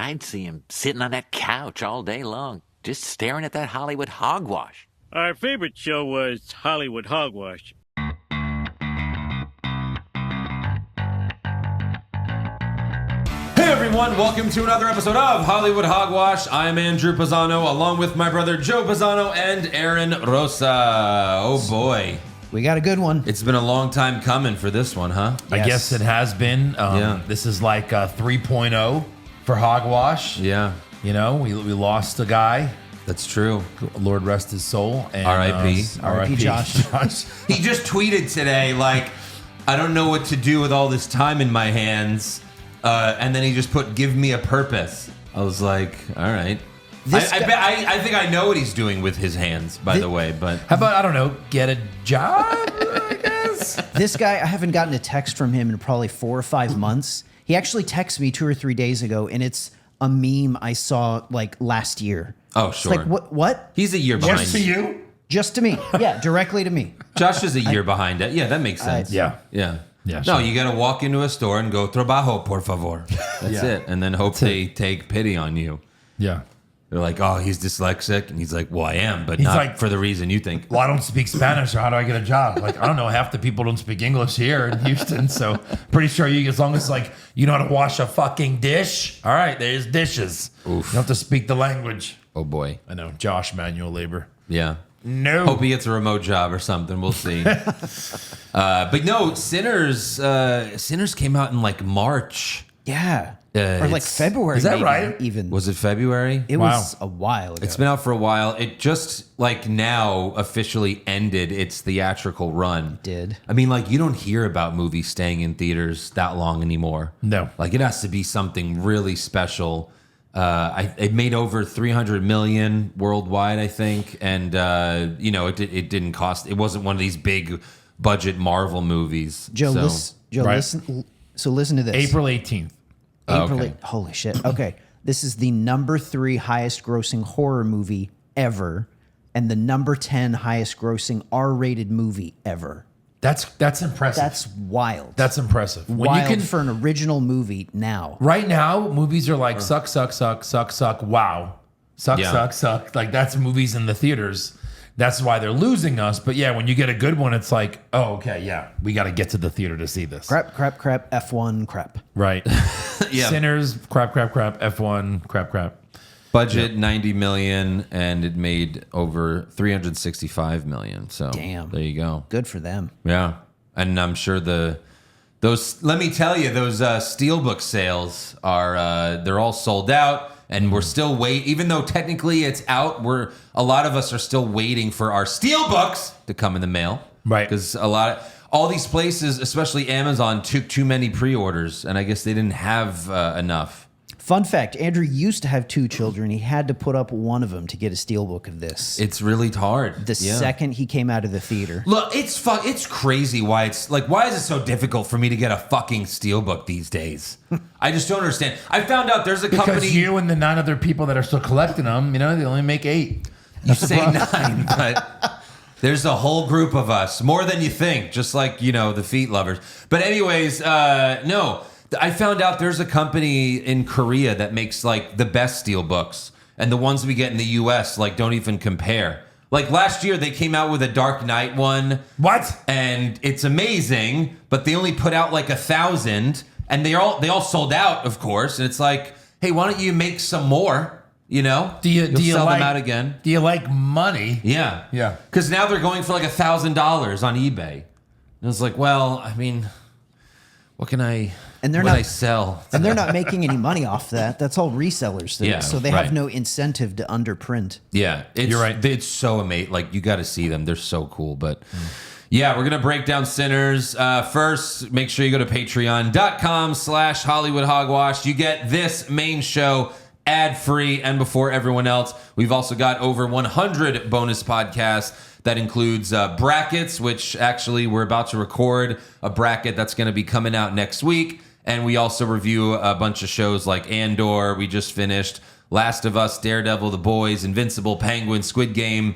I'd see him sitting on that couch all day long, just staring at that Hollywood hogwash. Our favorite show was Hollywood Hogwash. Hey everyone, welcome to another episode of Hollywood Hogwash. I'm Andrew Pisano, along with my brother Joe Pisano and Aaron Rosa. Oh boy. We got a good one. It's been a long time coming for this one, huh? I guess it has been. Yeah. This is like 3.0 for Hogwash. Yeah, You know, we lost a guy. that's true. Lord rest his soul. And, R.I.P.. R.I.P. Josh. He just tweeted today, like, I don't know what to do with all this time in my hands. And then he just put, give me a purpose. I was like, all right. I think I know what he's doing with his hands, by the way, but... How about, I don't know, get a job, I guess? This guy, I haven't gotten a text from him in probably 4 or 5 months. He actually texted me 2 or 3 days ago, and it's a meme I saw like last year. Oh, It's sure. like, what? He's a year behind. Just to you? Just to me. Yeah, directly to me. Josh is a year behind it. Yeah, that makes sense. Yeah. Yeah. Yeah, No, sure. you got to walk into a store and go, trabajo, por favor. That's Yeah. it. And then hope they take pity on you. Yeah. They're like, oh, he's dyslexic. And he's like, well, I am, but He's not like- for the reason you think. Well, I don't speak Spanish, so how do I get a job? Like, I don't know. Half the people don't speak English here in Houston, so pretty sure you, as long as like you know how to wash a fucking dish, all right, there's dishes. Oof. You don't have to speak the language. Oh, boy. I know, Josh, manual labor. Yeah. No. Hope he gets a remote job or something. We'll see. But no, Sinners came out in like March. Yeah. Or like it's- February. is that maybe, right? Even. Was it February? It Wow. was a while ago. It's been out for a while. It just like now officially ended its theatrical run. Did. I mean, like you don't hear about movies staying in theaters that long anymore. No. Like it has to be something really special. It made over 300 million worldwide, I think, and it didn't cost. It wasn't one of these big budget Marvel movies. Joe, so, Right. listen. So listen to this. April 18th. April. okay. Holy shit. Okay. This is the number 3 highest grossing horror movie ever, and the number 10 highest grossing R-rated movie ever. That's impressive. That's wild. That's impressive. When wild you can for an original movie now. right now, movies are like suck, wow. Yeah. Suck. Like that's movies in the theaters. That's why they're losing us. But yeah, when you get a good one, it's like, oh, okay, yeah, we got to get to the theater to see this. Crap, F1, crap. Right. Yeah. Sinners, crap, F1, crap. Budget 90 million, and it made over 365 million. So Damn. there you go. Good for them. Yeah, and I'm sure those. Let me tell you, those Steelbook sales are they're all sold out, and we're still even though technically it's out, a lot of us are still waiting for our Steelbooks to come in the mail, Right. Because all these places, especially Amazon, took too many pre-orders, and I guess they didn't have enough. Fun fact, Andrew used to have 2 children. He had to put up one of them to get a steelbook of this. It's really hard. The second he came out of the theater. Look, it's crazy why it's like, why is it so difficult for me to get a fucking Steelbook these days? I just don't understand. I found out there's a company. Because you and the 9 other people that are still collecting them, they only make 8. You say 9, but there's a whole group of us, more than you think, just like, the feet lovers. But anyways, no, I found out there's a company in Korea that makes like the best Steelbooks, and the ones we get in the US like don't even compare. Like last year they came out with a Dark Knight one. What? And it's amazing, but they only put out like 1,000, and they all sold out, of course. And it's like, hey, why don't you make some more? Do you sell like, them out again? Do you like money? Yeah, Yeah. Because now they're going for like $1,000 on eBay. And it's like, well, I mean, what can I? And they're what not- I sell? And they're not making any money off that. That's all resellers. Yeah, So they right. have no incentive to underprint. Yeah, You're right. It's so amazing. Like you got to see them; they're so cool. But yeah, we're gonna break down Sinners. First, make sure you go to Patreon.com/Hollywood Hogwash. You get this main show ad-free and before everyone else. We've also got over 100 bonus podcasts. That includes brackets, which actually we're about to record a bracket that's going to be coming out next week. And we also review a bunch of shows like Andor, we just finished, Last of Us, Daredevil, The Boys, Invincible, Penguin, Squid Game,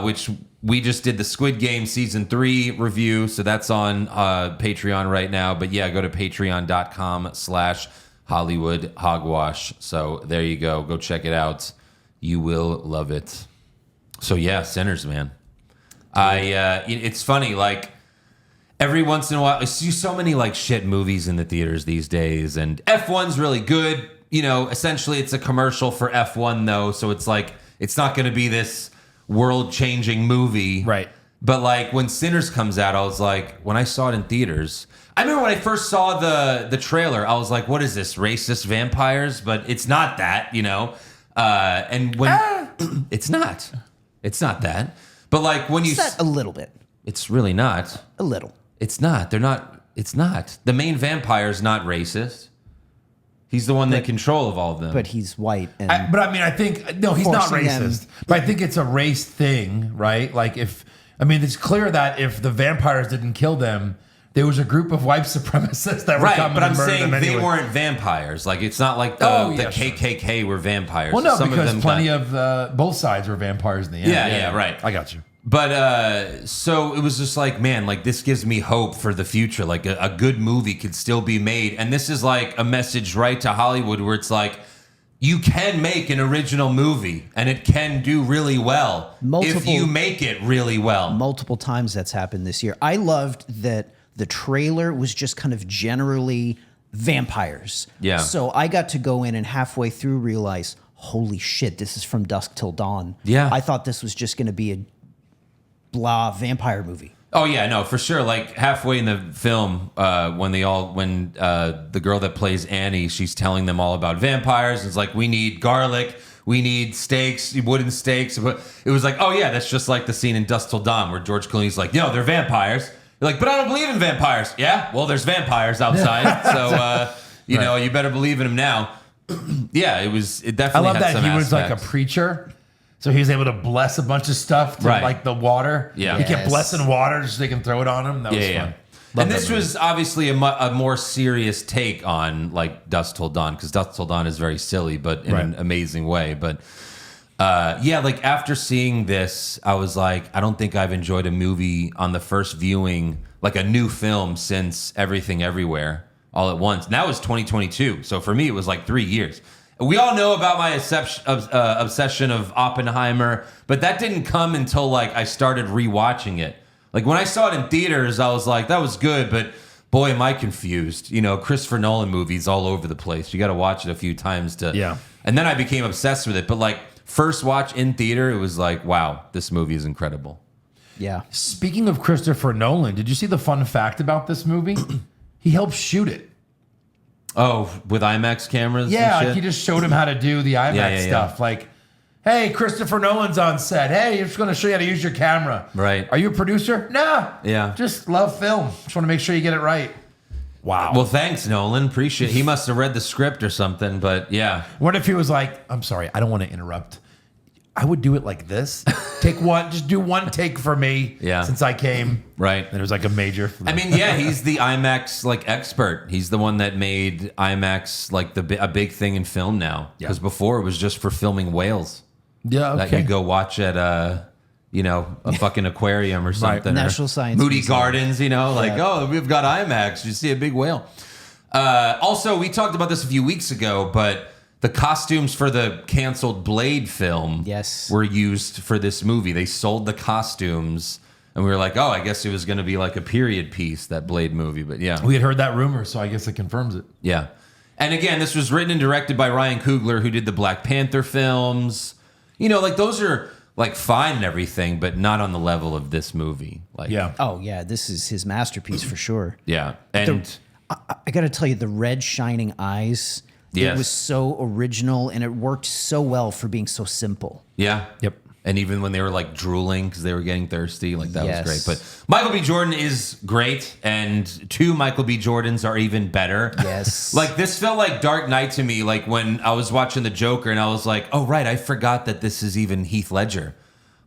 which we just did the Squid Game Season 3 review. So that's on Patreon right now. But yeah, go to patreon.com/Hollywood Hollywood Hogwash. So there you go. Go check it out. You will love it. So yeah, Sinners, man. It's funny, like every once in a while I see so many like shit movies in the theaters these days, and F1's really good. Essentially it's a commercial for F1 though, so it's like it's not going to be this world-changing movie. Right. But like when Sinners comes out, I was like, when I saw it in theaters, I remember when I first saw the trailer, I was like, what is this, racist vampires? But it's not that, and when it's not that. But like when you, Set a little bit. it's really not. A little. It's not. They're not. It's not. The main vampire's not racist. He's the one in control of all of them. But he's white. And I think no, he's not Forcing them- racist. But I think it's a race thing, right? Like it's clear that if the vampires didn't kill them, there was a group of white supremacists that were right, coming but to I'm murder saying them they anyway. weren't vampires. Like it's not like the KKK were vampires. Well, no, Some because of them plenty of both sides were vampires in the end. Yeah, right. I got you. But so it was just like, man, like this gives me hope for the future. Like a good movie could still be made. And this is like a message right to Hollywood where it's like, you can make an original movie and it can do really well if you make it really well. multiple times that's happened this year. I loved that the trailer was just kind of generally vampires. Yeah. So I got to go in and halfway through realize, holy shit, this is From Dusk Till Dawn. Yeah. I thought this was just going to be a blah vampire movie. Oh yeah, no, for sure. Like halfway in the film, when the girl that plays Annie, she's telling them all about vampires. It's like, we need garlic, we need steaks, wooden steaks. But it was like, oh yeah, that's just like the scene in Dusk Till Dawn where George Clooney's like, they're vampires. You're like, but I don't believe in vampires. Yeah, well, there's vampires outside, so you better believe in them now. Yeah, it definitely. I love had that some he was like a aspects. preacher. So he was able to bless a bunch of stuff to Right. like the water. Yeah. He kept Yes. blessing water just so they can throw it on him. That was fun. Love And that this movie. was obviously a more serious take on like Dusk Till Dawn, because Dusk Till Dawn is very silly, but in an amazing way. But like after seeing this, I was like, I don't think I've enjoyed a movie on the first viewing, like a new film, since Everything Everywhere all at once. And that was 2022. So for me, it was like 3 years. We all know about my obsession of Oppenheimer, but that didn't come until like I started rewatching it. Like when I saw it in theaters, I was like, that was good, but boy, am I confused. Christopher Nolan movies all over the place. You got to watch it a few times to. Yeah. And then I became obsessed with it. But like first watch in theater, it was like, wow, this movie is incredible. Yeah. Speaking of Christopher Nolan, did you see the fun fact about this movie? He helped shoot it. Oh, with IMAX cameras? Yeah, and like shit? he just showed him how to do the IMAX yeah. stuff. Like, hey, Christopher Nolan's on set. Hey, I'm just going to show you how to use your camera. Right. Are you a producer? No. Yeah. Just love film. Just want to make sure you get it right. Wow. Well, thanks, Nolan. Appreciate it. He must have read the script or something, but yeah. What if he was like, I'm sorry, I don't want to interrupt. I would do it like this. Just do one take for me. Yeah. Since I came. Right. And it was like a major. I mean, yeah, he's the IMAX like expert. He's the one that made IMAX like a big thing in film now. Because before it was just for filming whales Yeah. that you go watch at a fucking aquarium or something. National or Science Moody Museum. Gardens. Like, oh, we've got IMAX. You see a big whale. Also, we talked about this a few weeks ago, but the costumes for the canceled Blade film were used for this movie. They sold the costumes, and we were like, oh, I guess it was going to be like a period piece, that Blade movie. But yeah. We had heard that rumor, so I guess it confirms it. Yeah. And again, this was written and directed by Ryan Coogler, who did the Black Panther films. Like those are like fine and everything, but not on the level of this movie. Like, Yeah. Oh, yeah. This is his masterpiece for sure. Yeah. And I got to tell you, the red shining eyes, Yes. it was so original and it worked so well for being so simple. yeah. Yep. And even when they were like drooling because they were getting thirsty, like that Yes. was great. But Michael B. Jordan is great, and two Michael B. Jordans are even better. Yes. Like this felt like Dark Knight to me, like when I was watching The Joker and I was like, oh, right, I forgot that this is even Heath Ledger.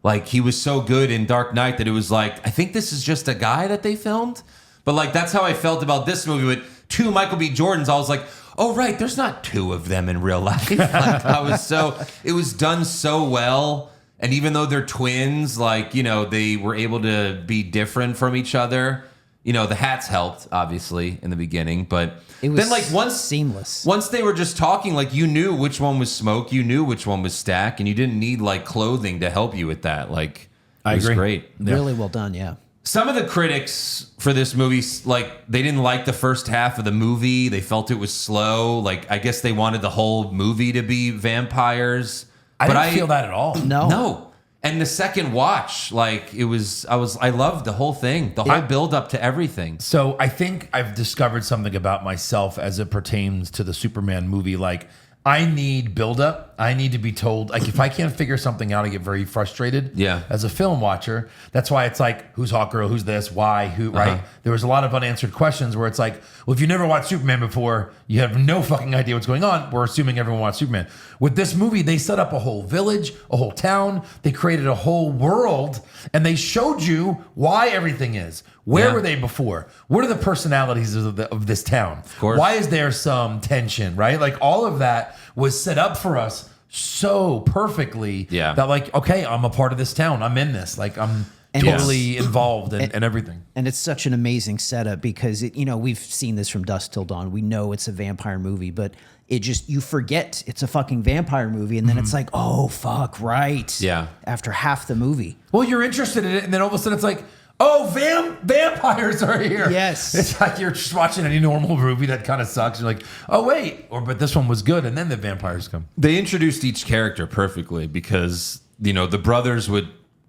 Like he was so good in Dark Knight that it was like, I think this is just a guy that they filmed. But like that's how I felt about this movie with two Michael B. Jordans. I was like, oh, right, there's not two of them in real life. Like it was done so well. And even though they're twins, like, they were able to be different from each other. the hats helped obviously in the beginning, but It was then like once seamless. Once they were just talking, like you knew which one was Smoke, you knew which one was Stack, and you didn't need like clothing to help you with that. Like, it was agree. great. Really well done, yeah. Some of the critics for this movie, like, they didn't like the first half of the movie. They felt it was slow. Like, I guess they wanted the whole movie to be vampires. I didn't feel that at all. No. And the second watch, like, I loved the whole thing. The whole build up to everything. So I think I've discovered something about myself as it pertains to the Superman movie. Like, I need buildup. I need to be told. Like, if I can't figure something out, I get very frustrated. Yeah. As a film watcher, that's why it's like, who's Hawkgirl? Who's this? Why? Who? Right? There was a lot of unanswered questions where it's like, well, if you never watched Superman before, you have no fucking idea what's going on. We're assuming everyone watched Superman. With this movie, they set up a whole village, a whole town. They created a whole world, and they showed you why everything is. Where were they before? What are the personalities of this town? Of course. Why is there some tension, right? Like, all of that was set up for us so perfectly that, like, okay, I'm a part of this town. I'm in this. Like, I'm totally involved in everything. And it's such an amazing setup because, we've seen this from dusk till dawn. We know it's a vampire movie, but you forget it's a fucking vampire movie. And then it's like, oh, fuck, right. Yeah. After half the movie. Well, you're interested in it, and then all of a sudden it's like, oh, vampires are here. Yes. It's like you're just watching any normal movie that kind of sucks. You're like, oh, wait. But this one was good. And then the vampires come. They introduced each character perfectly because, the brothers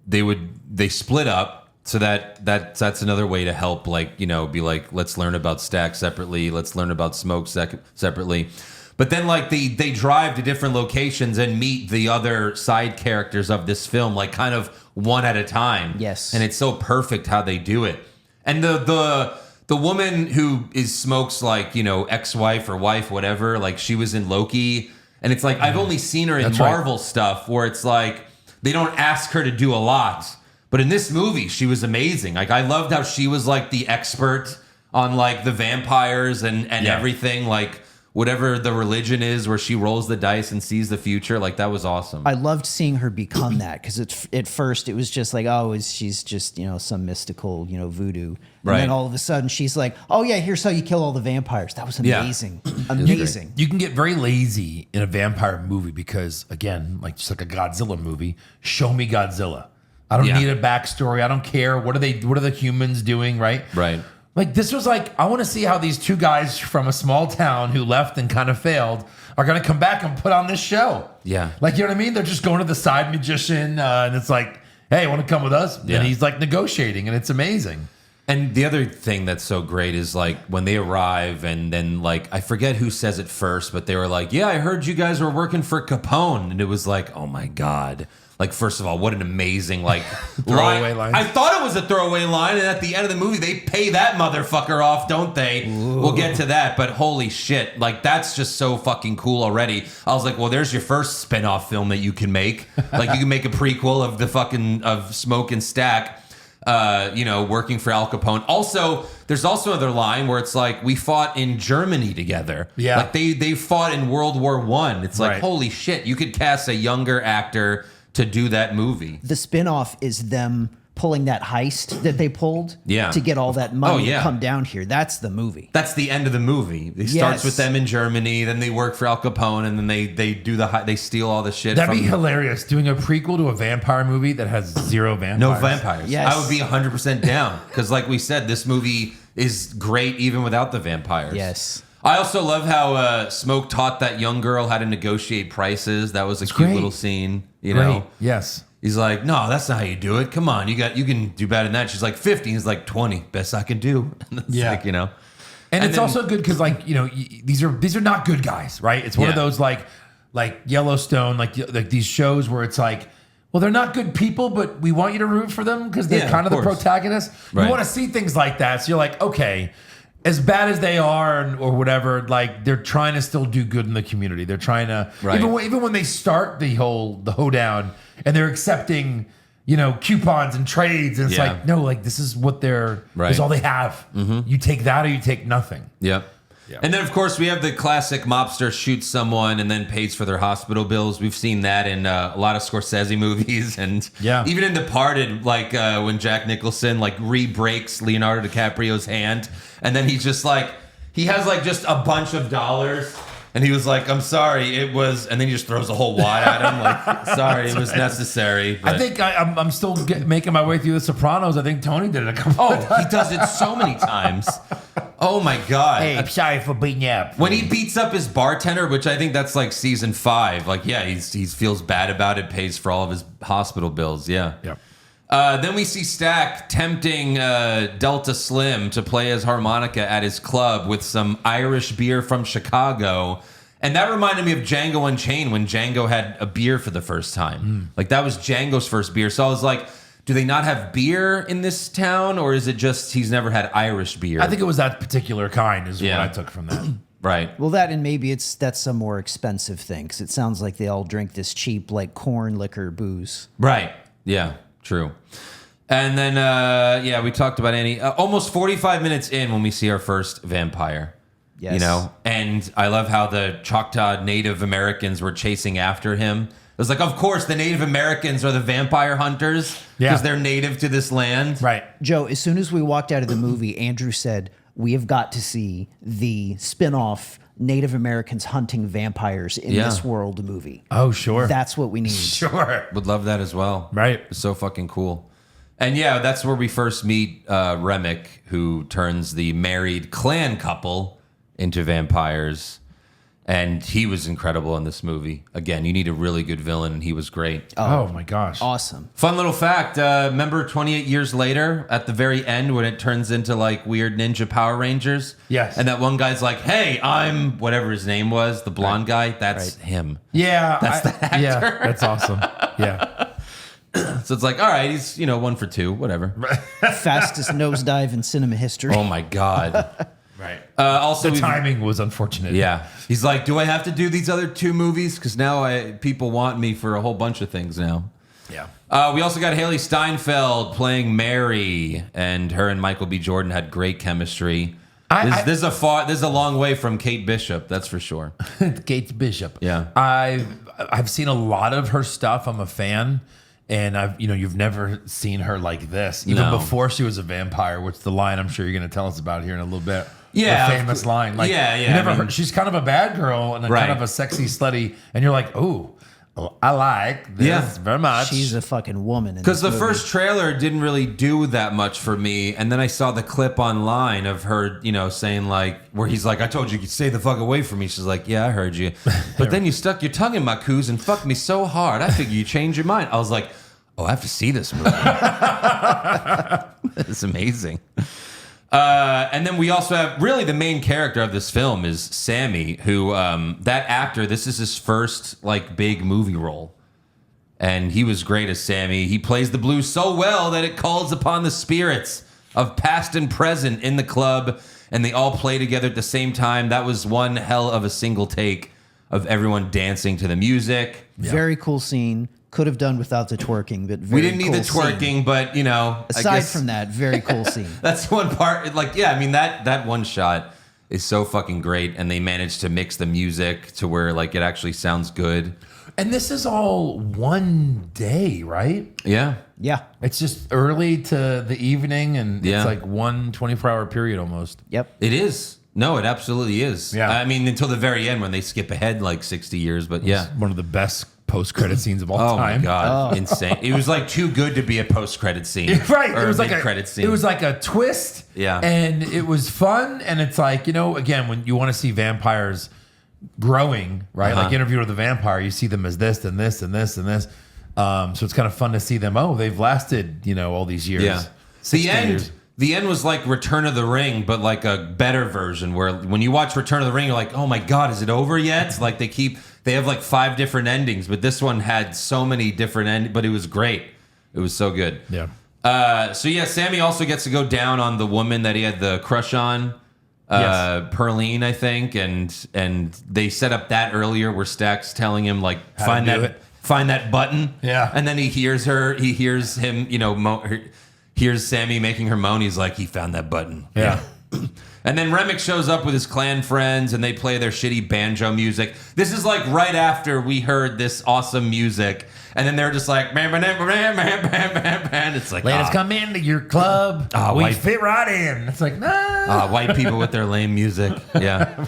they split up. So that's another way to help, like, be like, let's learn about Stack separately. Let's learn about Smoke separately. But then, like, they drive to different locations and meet the other side characters of this film, like, kind of one at a time. Yes. And it's so perfect how they do it. And the woman who is Smoke's, like, ex-wife or wife, whatever, like, she was in Loki. And it's like, I've only seen her in That's right. Marvel stuff where it's like, they don't ask her to do a lot. But in this movie, she was amazing. Like, I loved how she was, like, the expert on, like, the vampires and everything. Like, whatever the religion is where she rolls the dice and sees the future. Like, that was awesome. I loved seeing her become that because at first it was just like, oh, she's just, some mystical, voodoo. And then all of a sudden she's like, oh, yeah, here's how you kill all the vampires. That was amazing. Amazing. You can get very lazy in a vampire movie because, again, like just like a Godzilla movie, show me Godzilla. I don't need a backstory. I don't care. What are the humans doing, right? Right. Like, this was like, I want to see how these two guys from a small town who left and kind of failed are going to come back and put on this show. Yeah. Like, you know what I mean? They're just going to the side magician and it's like, hey, want to come with us? Yeah. And he's like negotiating and it's amazing. And the other thing that's so great is, like, when they arrive and then, like, I forget who says it first, but they were like, yeah, I heard you guys were working for Capone. And it was like, oh my God. Like, first of all, what an amazing, like, Throwaway line. I thought it was a throwaway line, and at the end of the movie, they pay that motherfucker off, don't they? Ooh. We'll get to that, but holy shit. Like, that's just so fucking cool already. I was like, well, there's your first spin-off film that you can make. Like, you can make a prequel of the fucking, of Smoke and Stack, working for Al Capone. Also, there's also another line where it's like, we fought in Germany together. Yeah. Like, they fought in World War I. It's like, Right. holy shit, you could cast a younger actor to do that movie. The spinoff is them pulling that heist that they pulled to get all that money to come down here. That's the movie. That's the end of the movie. It starts with them in Germany, then they work for Al Capone, and then they do they steal all the shit. That'd be hilarious, doing a prequel to a vampire movie that has zero vampires. No vampires. Yes. I would be 100% down because, like we said, this movie is great even without the vampires. Yes. I also love how Smoke taught that young girl how to negotiate prices. That was a cute little scene. You know. Yes. He's like, no, that's not how you do it. Come on, you can do better than that. She's like 50. He's like 20. Best I can do. It's like, And it's then, also good because, like, these are not good guys, right? It's one of those like Yellowstone, like these shows where it's like, well, they're not good people, but we want you to root for them because they're kind of the protagonists. Right. You want to see things like that, so you're like, okay, as bad as they are or whatever, like, they're trying to still do good in the community. They're trying to even when they start the hoedown and they're accepting, coupons and trades, and it's like, no, like, this is what this is all they have. Mm-hmm. You take that or you take nothing. Yep. Yeah. And then, of course, we have the classic mobster shoots someone and then pays for their hospital bills. We've seen that in a lot of Scorsese movies, and even in Departed, like when Jack Nicholson like re-breaks Leonardo DiCaprio's hand, and then he's just like he has like just a bunch of dollars. And he was like, "I'm sorry, it was," and then he just throws a whole wad at him, like, "Sorry, it was necessary." But. I think I'm still making my way through The Sopranos. I think Tony did it a couple of times. He does it so many times. Oh my god! Hey, I'm sorry for beating you up. When he beats up his bartender, which I think that's like season 5, like he feels bad about it, pays for all of his hospital bills. Yeah. Then we see Stack tempting Delta Slim to play his harmonica at his club with some Irish beer from Chicago. And that reminded me of Django Unchained when Django had a beer for the first time. Like that was Django's first beer. So I was like, do they not have beer in this town? Or is it just he's never had Irish beer? I think it was that particular kind is what I took from that. Right. Well, that and maybe that's some more expensive thing because it sounds like they all drink this cheap like corn liquor booze. Right. Yeah. True. And then, we talked about Annie. Almost 45 minutes in when we see our first vampire. Yes. You know? And I love how the Choctaw Native Americans were chasing after him. It was like, of course, the Native Americans are the vampire hunters because they're native to this land. Right. Joe, as soon as we walked out of the movie, Andrew said, we have got to see the spin-off Native Americans hunting vampires in this world movie. Oh, sure. That's what we need. Sure. Would love that as well. Right. It's so fucking cool. And yeah, that's where we first meet Remick, who turns the married clan couple into vampires. And he was incredible in this movie. Again, you need a really good villain, and he was great. Oh my gosh. Awesome. Fun little fact. Remember 28 years later at the very end when it turns into like weird ninja Power Rangers? Yes. And that one guy's like, hey, I'm whatever his name was, the blonde guy. That's him. Yeah. That's the actor. Yeah, that's awesome. Yeah. So it's like, all right, he's, 1 for 2, whatever. Fastest nosedive in cinema history. Oh my God. Right. Also, The timing was unfortunate. Yeah. He's like, do I have to do these other 2 movies? Because now people want me for a whole bunch of things now. Yeah. We also got Haley Steinfeld playing Mary, and her and Michael B. Jordan had great chemistry. This is a long way from Kate Bishop, that's for sure. Kate Bishop. Yeah. I've seen a lot of her stuff. I'm a fan. And you've never seen her like this, even before she was a vampire, which the line I'm sure you're going to tell us about here in a little bit. Yeah. The famous line. Like, yeah. You never heard, she's kind of a bad girl and kind of a sexy slutty. And you're like, oh, I like this very much. She's a fucking woman. Because the first trailer didn't really do that much for me. And then I saw the clip online of her, saying like, where he's like, I told you, stay the fuck away from me. She's like, yeah, I heard you. But then you stuck your tongue in my coos and fucked me so hard. I figure you changed your mind. I was like, oh, I have to see this movie. It's amazing. And then we also have really the main character of this film is Sammy, who that actor, this is his first like big movie role. And he was great as Sammy. He plays the blues so well that it calls upon the spirits of past and present in the club, and they all play together at the same time. That was one hell of a single take of everyone dancing to the music. Very cool scene. Could have done without the twerking, but We didn't need the cool twerking, scene. but Aside from that, very cool scene. That's one part. Like, yeah, I mean that one shot is so fucking great, and they managed to mix the music to where like it actually sounds good. And this is all one day, right? Yeah. Yeah. It's just early to the evening, and Yeah. it's like one 24-hour period almost. Yep. It is. No, it absolutely is. Yeah. I mean, until the very end when they skip ahead like 60 years, but yeah. One of the best post-credit scenes of all Oh time. my God. Insane. It was like too good to be a post-credit scene. Right. Or It was like mid-credit scene. It was like a twist. Yeah. And it was fun. And it's like, again, when you want to see vampires growing, right? Like Interview with the Vampire, you see them as this and this and this and this. So it's kind of fun to see them. Oh, they've lasted, all these years. Yeah. 60 years. The end was like Return of the Ring, but like a better version where when you watch Return of the Ring, you're like, oh my God, is it over yet? Like they have like 5 different endings, but this one had so many different endings, but it was great. It was so good. Yeah. Sammy also gets to go down on the woman that he had the crush on, Yes. Perline, I think, and they set up that earlier where Stack's telling him like How to do find that button. Yeah. And then he hears him, hears Sammy making her moan. He's like, he found that button. Yeah. And then Remick shows up with his clan friends, and they play their shitty banjo music. This is like right after we heard this awesome music, and then they're just like, it's like, Let us come into your club. We white- fit right in. It's like, nah. white people with their lame music. Yeah.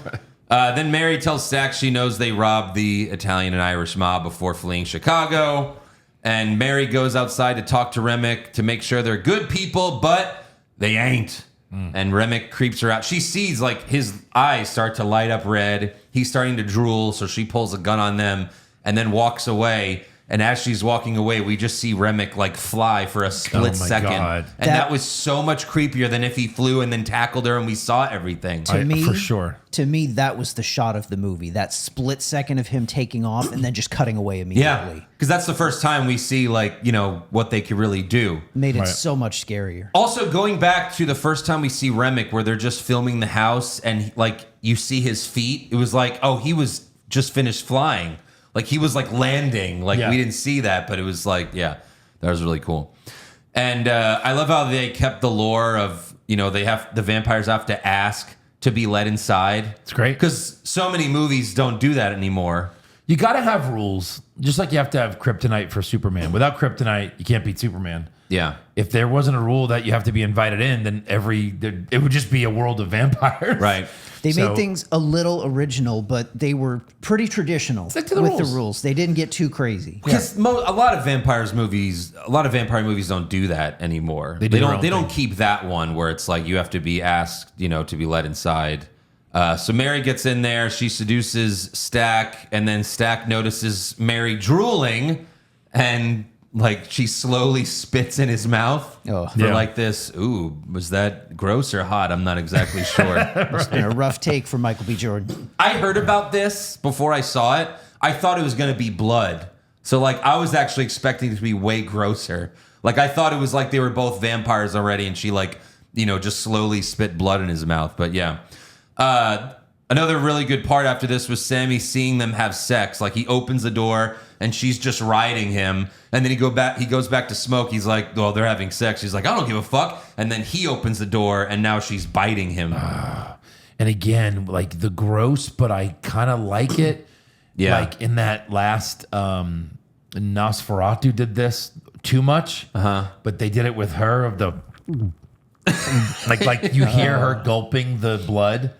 Then Mary tells Stack she knows they robbed the Italian and Irish mob before fleeing Chicago. And Mary goes outside to talk to Remick to make sure they're good people, but they ain't. And Remick creeps her out. She sees like his eyes start to light up red. He's starting to drool, so she pulls a gun on them and then walks away. And as she's walking away, we just see Remick like fly for a split second. God. And that was so much creepier than if he flew and then tackled her and we saw everything. To me, for sure. To me, that was the shot of the movie. That split second of him taking off and then just cutting away Yeah, immediately. because that's the first time we see like, you know, what they could really do. Made it so much scarier. Also, going back to the first time we see Remick where they're just filming the house and like you see his feet, it was like, oh, he was just finished flying. Like he was like landing. Like we didn't see that, but it was like, yeah, that was really cool. And I love how they kept the lore of, you know, the vampires have to ask to be let inside. It's great. Because so many movies don't do that anymore. You got to have rules, just like you have to have kryptonite for Superman. Without kryptonite, you can't beat Superman. Yeah. If there wasn't a rule that you have to be invited in, then it would just be a world of vampires. Right. They made things a little original, but they were pretty traditional Stick to the with rules. the rules. They didn't get too crazy. Because a lot of vampire movies don't do that anymore. They don't keep that one where it's like you have to be asked, you know, to be let inside. So Mary gets in there, she seduces Stack, and then Stack notices Mary drooling, and like she slowly spits in his mouth for like this. Ooh, was that gross or hot? I'm not exactly sure. It's been a rough take for Michael B. Jordan. I heard about this before I saw it. I thought it was going to be blood. So like I was actually expecting it to be way grosser. Like I thought it was like they were both vampires already and she like, you know, just slowly spit blood in his mouth. But yeah. Another really good part after this was Sammy seeing them have sex. Like he opens the door and she's just riding him. And then he goes back to Smoke. He's like, well, they're having sex. He's like, I don't give a fuck. And then he opens the door and now she's biting him. And again, like the gross, but I kind of like it. Yeah. Like in that last Nosferatu did this too much. But they did it with her of the like you hear her gulping the blood.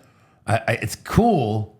It's cool.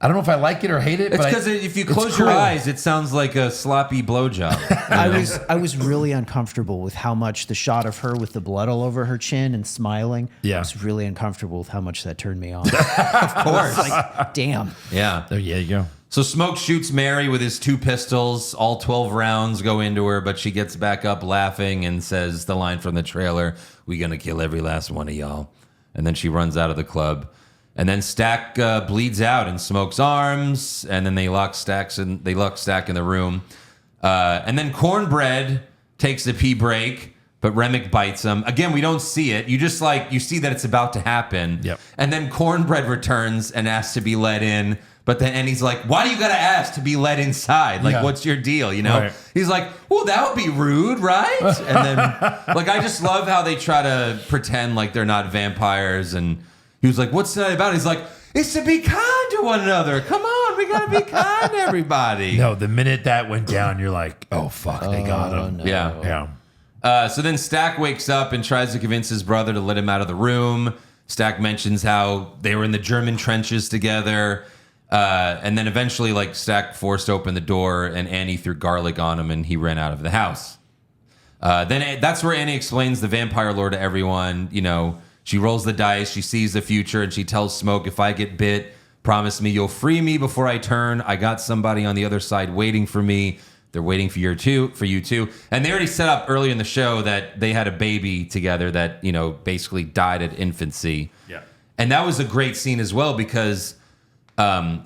I don't know if I like it or hate it. It's but because if you close your eyes, it sounds like a sloppy blowjob. I was really uncomfortable with how much the shot of her with the blood all over her chin and smiling. Yeah. I was really uncomfortable with how much that turned me on. Of course. Like, damn. Yeah. there you go. So Smoke shoots Mary with his 2 pistols. All 12 rounds go into her, but she gets back up laughing and says the line from the trailer, "We gonna kill every last one of y'all." And then she runs out of the club. And then Stack bleeds out in Smoke's arms, and then they lock Stack in the room. And then Cornbread takes a pee break, but Remick bites him. Again, we don't see it. You just you see that it's about to happen. Yep. And then Cornbread returns and asks to be let in. But then, and he's like, why do you got to ask to be let inside? Like, what's your deal? You know? Right. He's like, well, that would be rude, right? And then, like, I just love how they try to pretend like they're not vampires. And he was like, what's that about? He's like, it's to be kind to one another. Come on, we got to be kind to everybody. No, the minute that went down, you're like, oh, fuck, they got him. No. Yeah. So then Stack wakes up and tries to convince his brother to let him out of the room. Stack mentions how they were in the German trenches together. And then eventually, like, Stack forced open the door and Annie threw garlic on him and he ran out of the house. Then that's where Annie explains the vampire lore to everyone. You know, she rolls the dice, she sees the future, and she tells Smoke, if I get bit, promise me you'll free me before I turn. I got somebody on the other side waiting for me. They're waiting for you too. And they already set up early in the show that they had a baby together that, you know, basically died at infancy. Yeah. And that was a great scene as well because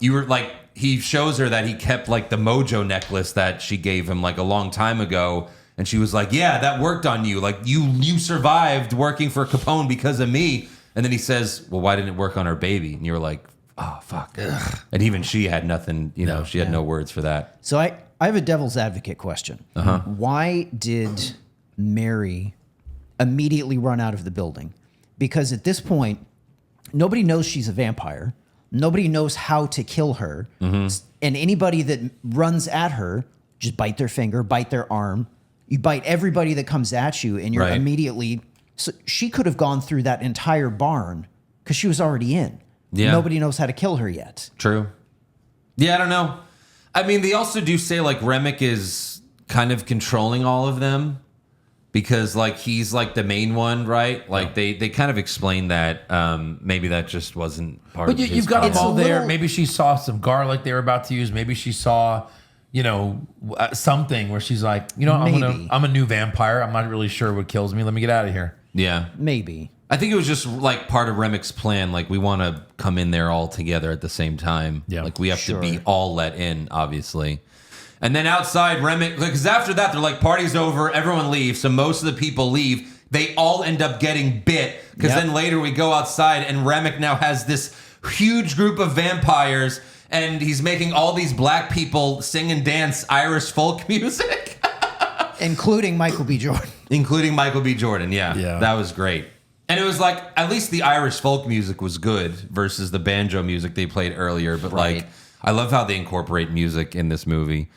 you were like, he shows her that he kept like the mojo necklace that she gave him like a long time ago. And she was like, yeah, that worked on you. Like you survived working for Capone because of me. And then he says, well, why didn't it work on our baby? And you were like, oh, fuck. Ugh. And even she had nothing, you know, she had no words for that. So I have a devil's advocate question. Why did Mary immediately run out of the building? Because at this point, nobody knows she's a vampire. Nobody knows how to kill her. And anybody that runs at her, just bite their finger, bite their arm. You bite everybody that comes at you, and you're immediately... So she could have gone through that entire barn because she was already in. Yeah. Nobody knows how to kill her yet. True. Yeah, I don't know. I mean, they also do say, like, Remick is kind of controlling all of them because, like, he's, like, the main one, right? Like, they kind of explain that. Maybe that just wasn't part of his you've got them power. all there. Maybe she saw some garlic they were about to use. Maybe she saw, something where she's like, I'm a new vampire. I'm not really sure what kills me. Let me get out of here. Yeah. Maybe. I think it was just, like, part of Remick's plan. Like, we want to come in there all together at the same time. Yeah. Like, we have to be all let in, obviously. And then outside, Remick, because after that, they're like, party's over, everyone leaves. So most of the people leave. They all end up getting bit. Because then later we go outside, and Remick now has this huge group of vampires, and he's making all these black people sing and dance Irish folk music. Including Michael B. Jordan. Including Michael B. Jordan, yeah. Yeah. That was great. And it was like, at least the Irish folk music was good versus the banjo music they played earlier. But like, I love how they incorporate music in this movie.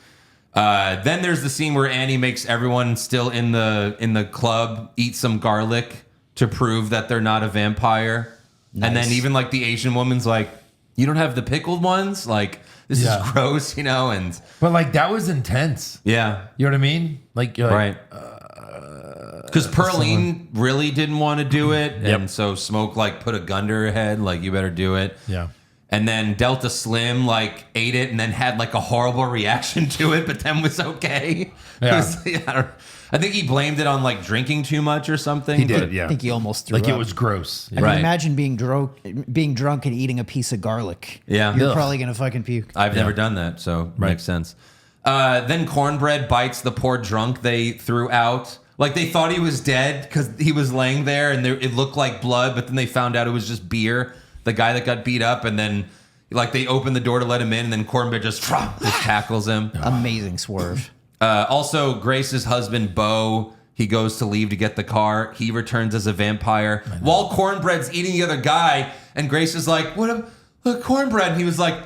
Then there's the scene where Annie makes everyone still in the club eat some garlic to prove that they're not a vampire. Nice. And then even like the Asian woman's like, you don't have the pickled ones? Like, this is gross, and... But like, that was intense. Yeah. You know what I mean? Like, you're like, right. Because Pearline really didn't want to do it, and so Smoke like put a gun to her head, like, you better do it. Yeah. And then Delta Slim like ate it and then had like a horrible reaction to it, but then was okay. Yeah. I think he blamed it on like drinking too much or something. He did, yeah. I think he almost threw Like, up. it was gross. I mean, imagine being drunk and eating a piece of garlic. Yeah. You're Ugh. probably going to fucking puke. I've never done that, so makes sense. Then Cornbread bites the poor drunk they threw out. Like, they thought he was dead because he was laying there and it looked like blood, but then they found out it was just beer, the guy that got beat up, and then like they opened the door to let him in, and then Cornbread just tackles him. Amazing swerve. Also, Grace's husband, Bo, he goes to leave to get the car. He returns as a vampire while Cornbread's eating the other guy, and Grace is like, what Cornbread? And he was like,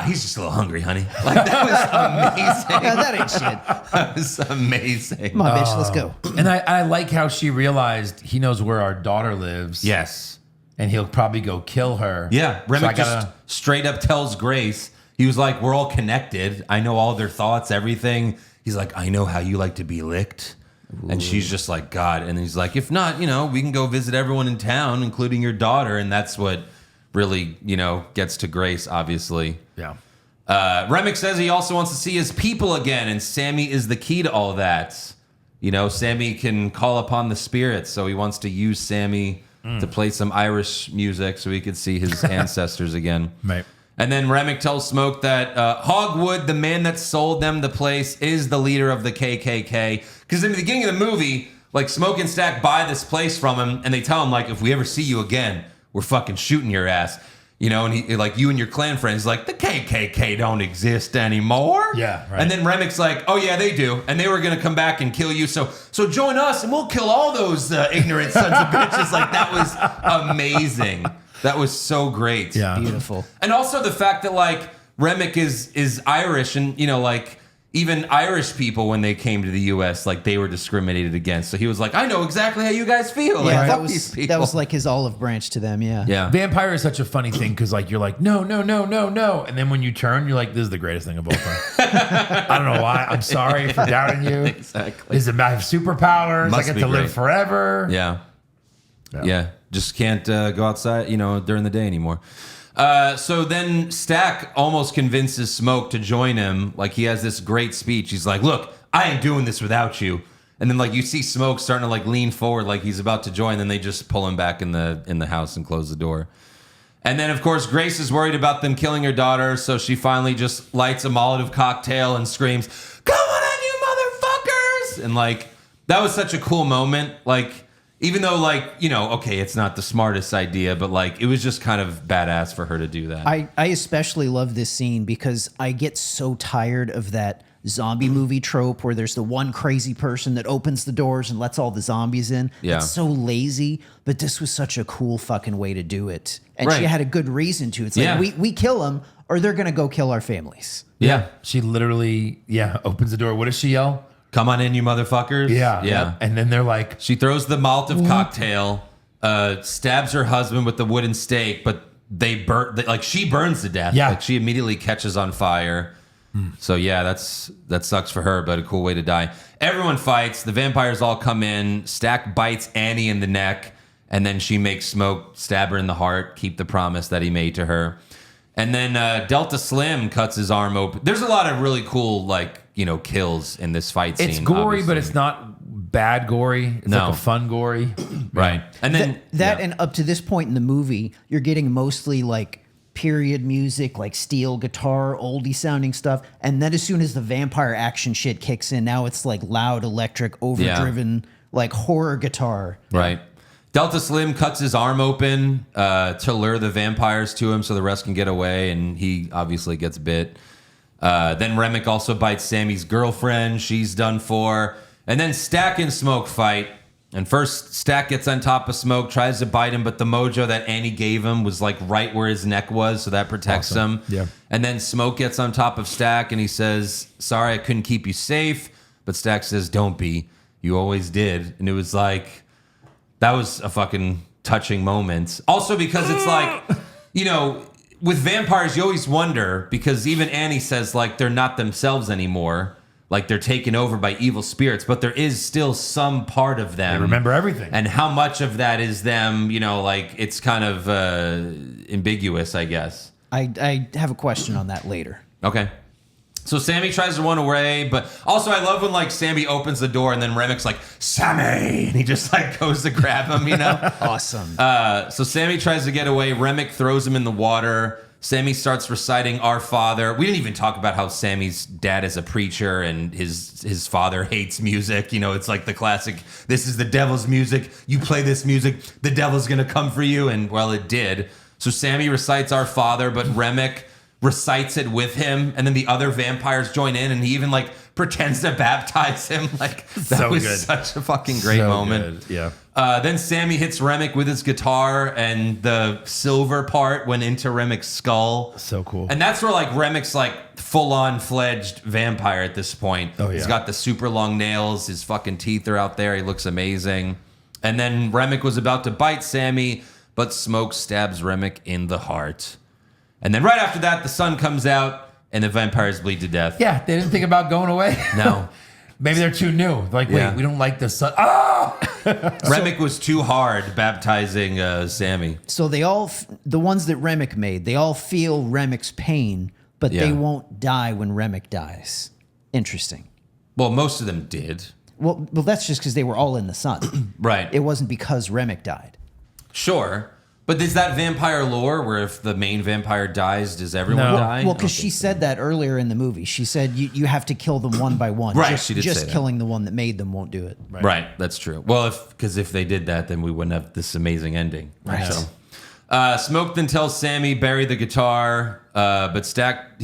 he's just a little hungry, honey. Like, that was amazing. Yeah, that ain't shit. That was amazing. Come on, bitch, let's go. And I like how she realized he knows where our daughter lives. Yes. And he'll probably go kill her. Yeah. Remick So just straight up tells Grace, he was like, we're all connected. I know all their thoughts, everything. He's like, I know how you like to be licked. Ooh. And she's just like, God. And he's like, if not, we can go visit everyone in town, including your daughter. And that's what really, gets to Grace, obviously. Yeah. Remick says he also wants to see his people again, and Sammy is the key to all that. Sammy can call upon the spirits, so he wants to use Sammy to play some Irish music so he could see his ancestors again. Right. And then Remick tells Smoke that Hogwood, the man that sold them the place, is the leader of the KKK. Because in the beginning of the movie, like, Smoke and Stack buy this place from him, and they tell him, like, if we ever see you again, we're fucking shooting your ass. And he, like, you and your clan friends, like, the KKK don't exist anymore. Yeah, right. And then Remick's like, oh, yeah, they do. And they were going to come back and kill you. So join us, and we'll kill all those ignorant sons of bitches. Like, that was amazing. That was so great. Yeah. Beautiful. And also the fact that, like, Remick is Irish, and, like, even Irish people, when they came to the U.S., like, they were discriminated against. So he was like, I know exactly how you guys feel. Yeah, Like, fuck these people. that was like his olive branch to them, yeah. Yeah. Vampire is such a funny thing because, like, you're like, no. And then when you turn, you're like, this is the greatest thing of all time. I don't know why. I'm sorry for doubting you. Exactly. I have superpowers. Must I get be to live great. forever. Yeah. Yeah. Just can't go outside, during the day anymore. So then Stack almost convinces Smoke to join him. Like, he has this great speech. He's like, look, I ain't doing this without you. And then, like, you see Smoke starting to, like, lean forward like he's about to join. Then they just pull him back in the house and close the door. And then, of course, Grace is worried about them killing her daughter. So she finally just lights a Molotov cocktail and screams, come on in, you motherfuckers! And, like, that was such a cool moment. Like, Even though, like, okay, it's not the smartest idea, but like it was just kind of badass for her to do that. I especially love this scene because I get so tired of that zombie movie trope where there's the one crazy person that opens the doors and lets all the zombies in. Yeah. It's so lazy, but this was such a cool fucking way to do it. And Right. she had a good reason to. It's like, Yeah. we kill them or they're going to go kill our families. Yeah. She literally, opens the door. What does she yell? Come on in, you motherfuckers. Yeah. And then they're like, She throws the Molotov cocktail, stabs her husband with the wooden stake, but she burns to death. Yeah. Like she immediately catches on fire. So yeah, that sucks for her, but a cool way to die. Everyone fights. The vampires all come in. Stack bites Annie in the neck, and then she makes Smoke stab her in the heart, keep the promise that he made to her. And then Delta Slim cuts his arm open. There's a lot of really cool, kills in this fight scene. it's gory, obviously. but it's not bad gory. It's No. like a fun gory. Right. And then That and up to this point in the movie, you're getting mostly like period music, like steel guitar, oldie sounding stuff. And then as soon as the vampire action shit kicks in, now it's like loud, electric, overdriven, like horror guitar. Right. Delta Slim cuts his arm open to lure the vampires to him so the rest can get away, and he obviously gets bit. Then Remick also bites Sammy's girlfriend. She's done for. And then Stack and Smoke fight. And first, Stack gets on top of Smoke, tries to bite him, but the mojo that Annie gave him was like right where his neck was, so that protects him. Yeah. And then Smoke gets on top of Stack, and he says, "Sorry, I couldn't keep you safe." But Stack says, "Don't be. You always did." And it was like, that was a fucking touching moment. Also because it's like, with vampires, you always wonder, because even Annie says, like, they're not themselves anymore. Like, they're taken over by evil spirits, but there is still some part of them. They remember everything. And how much of that is them, it's kind of ambiguous, I guess. I have a question on that later. Okay. So Sammy tries to run away, but also I love when like Sammy opens the door and then Remick's like, "Sammy!" and he just like goes to grab him, Awesome. So Sammy tries to get away. Remick throws him in the water. Sammy starts reciting Our Father. We didn't even talk about how Sammy's dad is a preacher and his father hates music. It's like the classic, this is the devil's music. You play this music, the devil's going to come for you. And well, it did. So Sammy recites Our Father, but Remick recites it with him, and then the other vampires join in, and he even like pretends to baptize him. Like that So was good. such a fucking great moment. Good. Yeah. Then Sammy hits Remick with his guitar, and the silver part went into Remick's skull. So cool. And that's where like Remick's like full-on fledged vampire at this point. Oh, yeah. He's got the super long nails. His fucking teeth are out there. He looks amazing. And then Remick was about to bite Sammy, but Smoke stabs Remick in the heart. And then right after that, the sun comes out and the vampires bleed to death. Yeah, they didn't think about going away. No. Maybe they're too new. Like, wait, Yeah. we don't like the sun. Ah! Remick was too hard baptizing Sammy. So they all, the ones that Remick made, they all feel Remick's pain, but Yeah. they won't die when Remick dies. Interesting. Well, most of them did. Well, that's just because they were all in the sun. Right. It wasn't because Remick died. Sure. But is that vampire lore where if the main vampire dies, does everyone No. die? Well, because she said that earlier in the movie. She said you have to kill them one by one. Right, Just, she did just say that. killing the one that made them won't do it. Right, that's true. Well, because if they did that, then we wouldn't have this amazing ending. Right. So, Smoke then tells Sammy bury the guitar, but Stack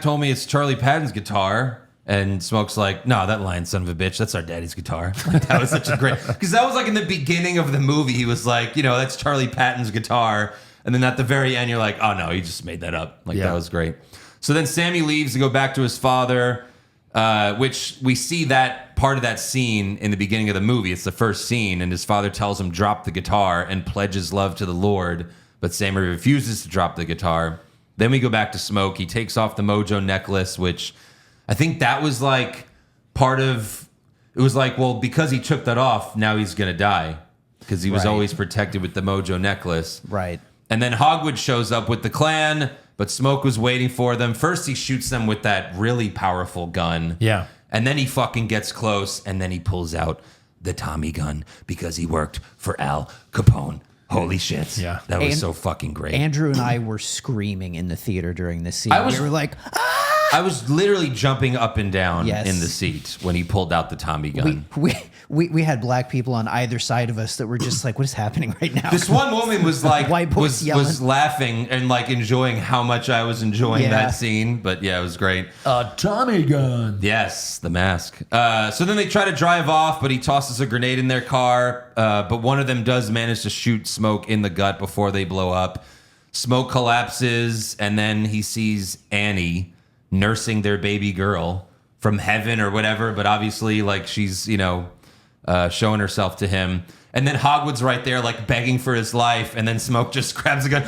told me it's Charlie Patton's guitar. And Smoke's like, "No, that lying son of a bitch, that's our daddy's guitar." Like, that was such a great, because that was like in the beginning of the movie. He was like, that's Charlie Patton's guitar. And then at the very end, you're like, "Oh no, he just made that up." Like Yeah. that was great. So then Sammy leaves to go back to his father, which we see that part of that scene in the beginning of the movie. It's the first scene, and his father tells him drop the guitar and pledges love to the Lord, but Sammy refuses to drop the guitar. Then we go back to Smoke. He takes off the Mojo necklace, which I think that was like part of, it was like, well, because he took that off, now he's going to die because he was Right. always protected with the Mojo necklace. Right. And then Hogwood shows up with the clan, but Smoke was waiting for them. First, he shoots them with that really powerful gun. Yeah. And then he fucking gets close, and then he pulls out the Tommy gun because he worked for Al Capone. Holy shit. Yeah. That was And- so fucking great. Andrew and I were screaming in the theater during this scene. I was- We were like, ah! I was literally jumping up and down Yes. in the seat when he pulled out the Tommy gun. We had black people on either side of us that were just like, what is happening right now? This one woman was like, White boys was yelling. laughing and like enjoying how much I was enjoying that scene. But yeah, it was great. A Tommy gun. Yes, the mask. So then they try to drive off, but he tosses a grenade in their car. But one of them does manage to shoot Smoke in the gut before they blow up. Smoke collapses, and then he sees Annie nursing their baby girl from heaven or whatever. But obviously, like, she's, showing herself to him. And then Hogwood's right there, like, begging for his life. And then Smoke just grabs a gun.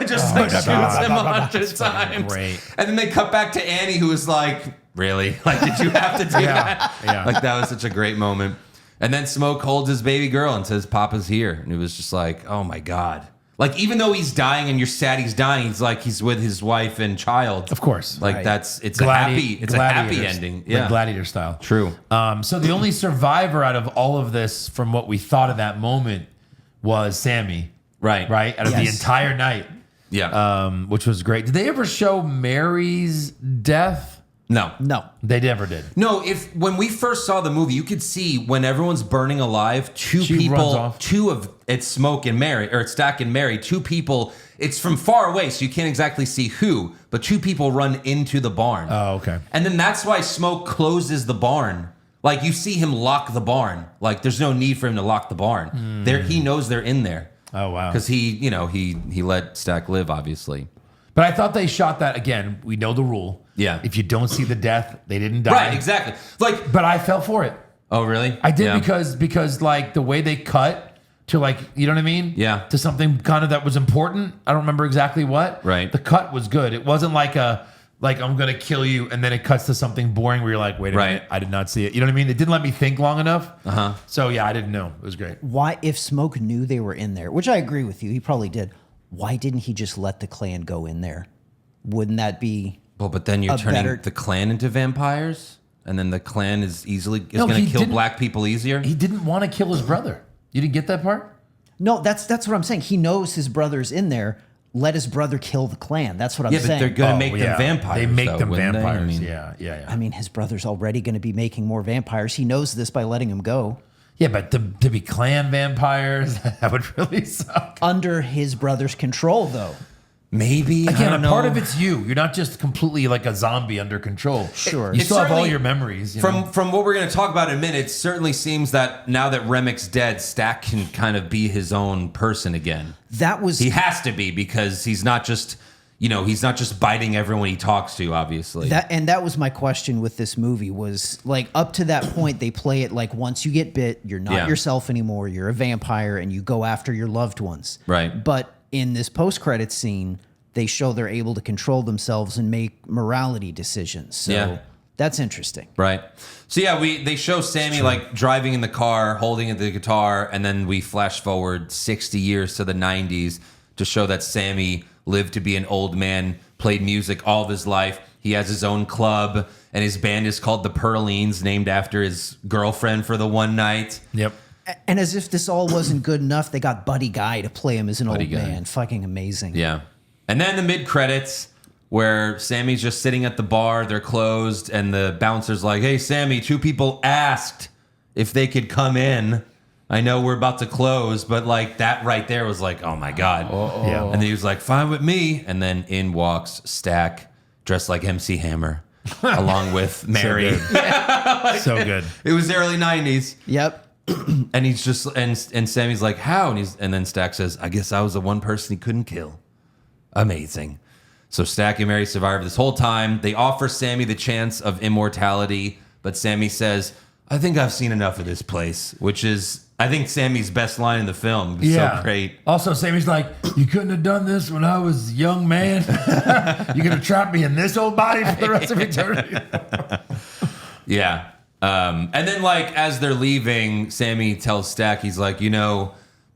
Just like shoots him 100 times. Great. And then they cut back to Annie, who was like, really? Like, did you have to do that? Yeah. Like, that was such a great moment. And then Smoke holds his baby girl and says, Papa's here. And it was just like, oh my God. Like, even though he's dying and you're sad he's dying, he's like, he's with his wife and child. Of course. Like, Right. it's a happy Gladiator- ending. like Gladiator style. True. So the only survivor out of all of this, from what we thought of that moment, was Sammy. Right. Right? Out of the Yes. entire night. Yeah. Which was great. Did they ever show Mary's death? No. They never did. No, when we first saw the movie, you could see when everyone's burning alive, She runs off. it's Smoke and Mary, or it's Stack and Mary, two people, it's from far away, so you can't exactly see who, but two people run into the barn. Oh, okay. And then that's why Smoke closes the barn. Like, you see him lock the barn. Like, there's no need for him to lock the barn. He knows they're in there. Oh, wow. Because he let Stack live, obviously. But I thought they shot that, again, we know the rule. Yeah. If you don't see the death, they didn't die. Right, exactly. Like, But I fell for it. oh, really? I did Yeah. because like the way they cut to, like, you know what I mean? Yeah. To something kind of that was important. I don't remember exactly what. Right. The cut was good. It wasn't like I'm gonna kill you, and then it cuts to something boring where you're like, wait a Right. minute, I did not see it. You know what I mean? It didn't let me think long enough. Uh-huh. So yeah, I didn't know. It was great. Why, if Smoke knew they were in there, which I agree with you, he probably did. Why didn't he just let the clan go in there? Wouldn't that be? Well, but then you're a turning better- the clan into vampires, and then the clan is No, going to he kill didn't- black people easier. He didn't want to kill his brother. You didn't get that part? No, that's what I'm saying. He knows his brother's in there. Let his brother kill the clan. That's what I'm Yeah, but saying. they're going to Oh, make yeah. them vampires. They make though, them wouldn't they? vampires. I mean, Yeah. I mean, his brother's already going to be making more vampires. He knows this by letting him go. Yeah, but to be clan vampires, that would really suck. Under his brother's control, though. maybe. I Again, a don't know. part of it's you. You're not just completely like a zombie under control. Sure. You It still have all certainly- your memories. You know? From what we're going to talk about in a minute, it certainly seems that now that Remek's dead, Stack can kind of be his own person again. That was He has to be, because he's not just biting everyone he talks to, obviously. that was my question with this movie was like up to that point they play it like once you get bit, you're not Yeah. yourself anymore. You're a vampire and you go after your loved ones. Right. But in this post-credit scene, they show they're able to control themselves and make morality decisions. So Yeah. that's interesting. Right. So yeah, they show Sammy like driving in the car, holding the guitar, and then we flash forward 60 years to the 90s to show that Sammy lived to be an old man, played music all of his life. He has his own club, and his band is called the Pearlines, named after his girlfriend for the one night. Yep. And as if this all wasn't good enough, they got Buddy Guy to play him as an Buddy old Guy. man. Fucking amazing. Yeah. And then the mid-credits, where Sammy's just sitting at the bar, they're closed, and the bouncer's like, hey, Sammy, two people asked if they could come in. I know we're about to close, but like that right there was like, oh my God. Yeah. And then he was like, fine with me. And then in walks Stack, dressed like MC Hammer, along with Mary. So good. It was the early 90s. Yep. And he's just, and Sammy's like, how? And then Stack says, I guess I was the one person he couldn't kill. Amazing. So Stack and Mary survive this whole time. They offer Sammy the chance of immortality, but Sammy says, I think I've seen enough of this place, which is, I think, Sammy's best line in the film. It's so great. Also, Sammy's like, you couldn't have done this when I was a young man. You're going to trap me in this old body for the rest of eternity. Yeah. And then, like, as they're leaving, Sammy tells Stack, he's like,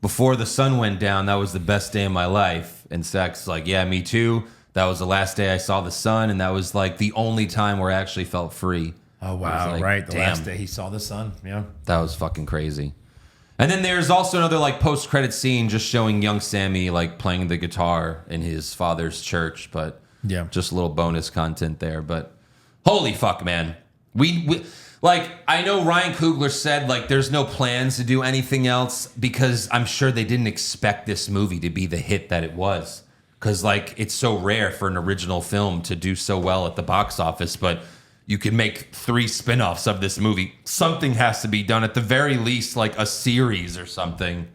before the sun went down, that was the best day of my life. And Stack's like, yeah, me too. That was the last day I saw the sun, and that was, like, the only time where I actually felt free. Oh, I wow. was like, Right. The damn. last day he saw the sun. Yeah. That was fucking crazy. And then there's also another like post-credit scene just showing young Sammy like playing the guitar in his father's church. But Yeah. just a little bonus content there. But holy fuck, man. We like, I know Ryan Coogler said, like, there's no plans to do anything else because I'm sure they didn't expect this movie to be the hit that it was. Because, like, it's so rare for an original film to do so well at the box office, but you can make 3 spin-offs of this movie. Something has to be done, at the very least, like a series or something.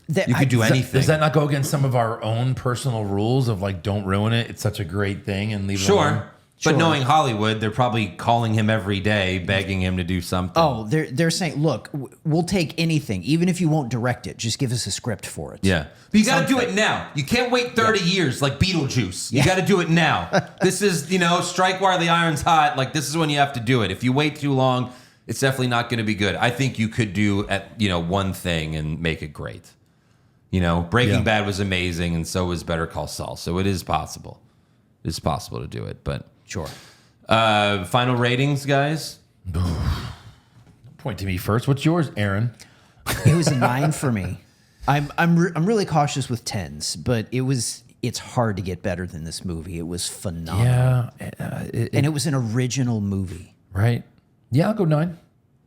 You could do anything. Does that not go against some of our own personal rules of, like, don't ruin it? It's such a great thing and leave it alone? But knowing Hollywood, they're probably calling him every day, begging him to do something. Oh, they're saying, look, we'll take anything, even if you won't direct it. Just give us a script for it. Yeah. But you got to do it now. You can't wait 30 years like Beetlejuice. You got to do it now. This is, strike while the iron's hot. Like, this is when you have to do it. If you wait too long, it's definitely not going to be good. I think you could do one thing and make it great. Breaking Bad was amazing, and so was Better Call Saul. So it is possible. It's possible to do it, but... Sure. Final ratings, guys? Point to me first. What's yours, Aaron? It was a 9 for me. I'm really cautious with 10s, but it's hard to get better than this movie. It was phenomenal. Yeah. And it was an original movie. Right. Yeah, I'll go 9.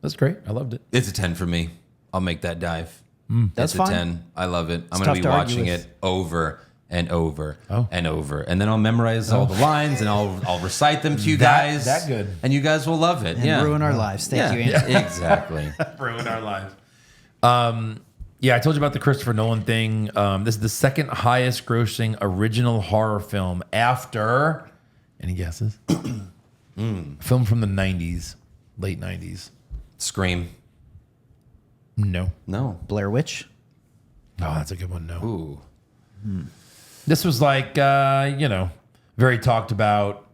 That's great. I loved it. It's a 10 for me. I'll make that dive. That's it's fine. a 10. I love it. I'm It's going to be tough to argue watching with. it over and over Oh. and over. And then I'll memorize all the lines and I'll recite them to you That- guys. that good. And you guys will love it. And ruin our lives. Thank you, Andrew. Exactly. Ruin our lives. Yeah, I told you about the Christopher Nolan thing. This is the second highest grossing original horror film after, any guesses? A film from the 90s, late 90s. Scream. No. No. Blair Witch. Oh, that's a good one. No. Ooh. This was like, very talked about.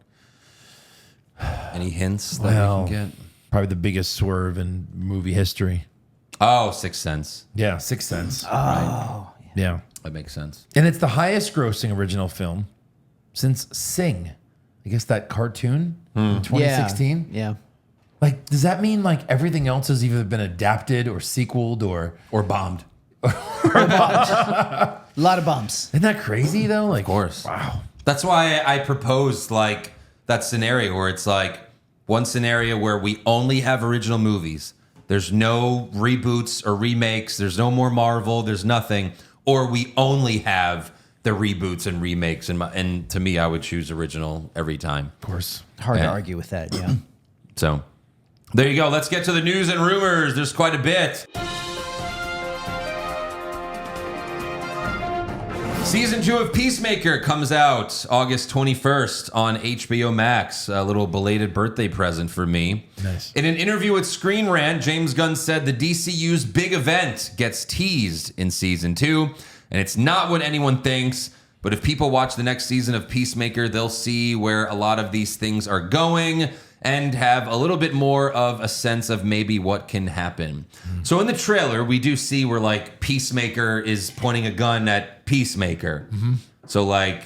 Any hints that Well, we can get? Probably the biggest swerve in movie history. Oh, Sixth Sense. Yeah, Sixth Sense. Oh. Yeah. That makes sense. And it's the highest grossing original film since Sing. I guess that cartoon in 2016. Yeah. Like, does that mean like everything else has either been adapted or sequeled or bombed. A lot of bumps. isn't that crazy though? Like, Of course. wow. That's why I proposed like that scenario where it's like one scenario where we only have original movies. There's no reboots or remakes. There's no more Marvel. There's nothing. Or we only have the reboots and remakes. And to me, I would choose original every time. Of course. Hard to Yeah. argue with that. Yeah. So there you go. Let's get to the news and rumors. There's quite a bit. Season 2 of Peacemaker comes out August 21st on HBO Max. A little belated birthday present for me. Nice. In an interview with Screen Rant, James Gunn said the DCU's big event gets teased in Season 2, and it's not what anyone thinks. But if people watch the next season of Peacemaker, they'll see where a lot of these things are going and have a little bit more of a sense of maybe what can happen. So in the trailer, we do see where like Peacemaker is pointing a gun at Peacemaker. So like,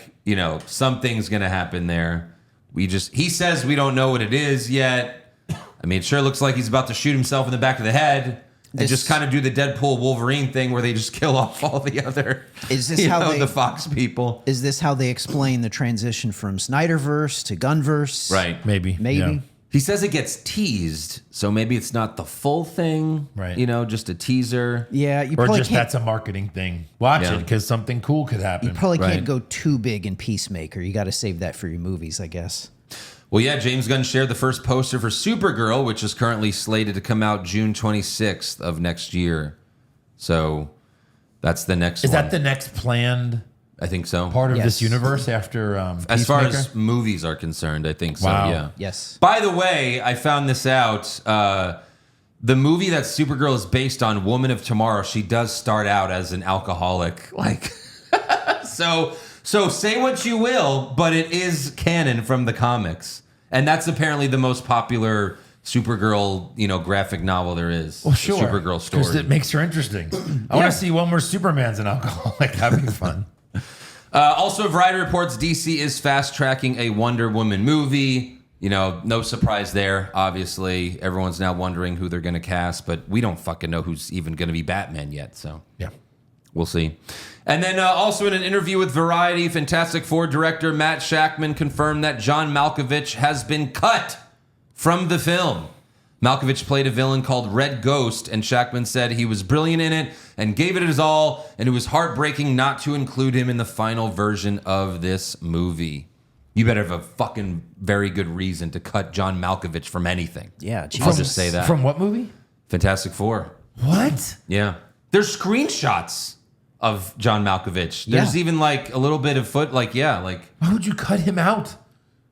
something's going to happen there. He says we don't know what it is yet. I mean, it sure looks like he's about to shoot himself in the back of the head. And just kind of do the Deadpool Wolverine thing where they just kill off all the other, Is this how the Fox people. Is this how they explain the transition from Snyderverse to Gunverse? Right. Maybe. Maybe. Yeah. He says it gets teased, so maybe it's not the full thing. Right. Just a teaser. Yeah, you Or probably just can't. that's a marketing thing. Watch Yeah. it because something cool could happen. You probably Right. can't go too big in Peacemaker. You got to save that for your movies, I guess. Well, yeah, James Gunn shared the first poster for Supergirl, which is currently slated to come out June 26th of next year. So that's the next Is one. that the next planned I think so. part of Yes. this universe after As far Peacemaker? as movies are concerned, I think so, Wow. yeah. Yes. By the way, I found this out. The movie that Supergirl is based on, Woman of Tomorrow, she does start out as an alcoholic. Like, so say what you will, but it is canon from the comics. And that's apparently the most popular Supergirl, graphic novel there is. Well, sure. The Supergirl story. Because it makes her interesting. I want to see one where Superman's an alcoholic. That'd be fun. Also, Variety reports DC is fast-tracking a Wonder Woman movie. No surprise there, obviously. Everyone's now wondering who they're going to cast, but we don't fucking know who's even going to be Batman yet, so. Yeah. We'll see. And then also in an interview with Variety, Fantastic Four director Matt Shakman confirmed that John Malkovich has been cut from the film. Malkovich played a villain called Red Ghost, and Shakman said he was brilliant in it and gave it his all, and it was heartbreaking not to include him in the final version of this movie. You better have a fucking very good reason to cut John Malkovich from anything. Yeah, I'll just say that. From what movie? Fantastic Four. What? Yeah. There's screenshots of John Malkovich. There's even like a little bit of like. Why would you cut him out?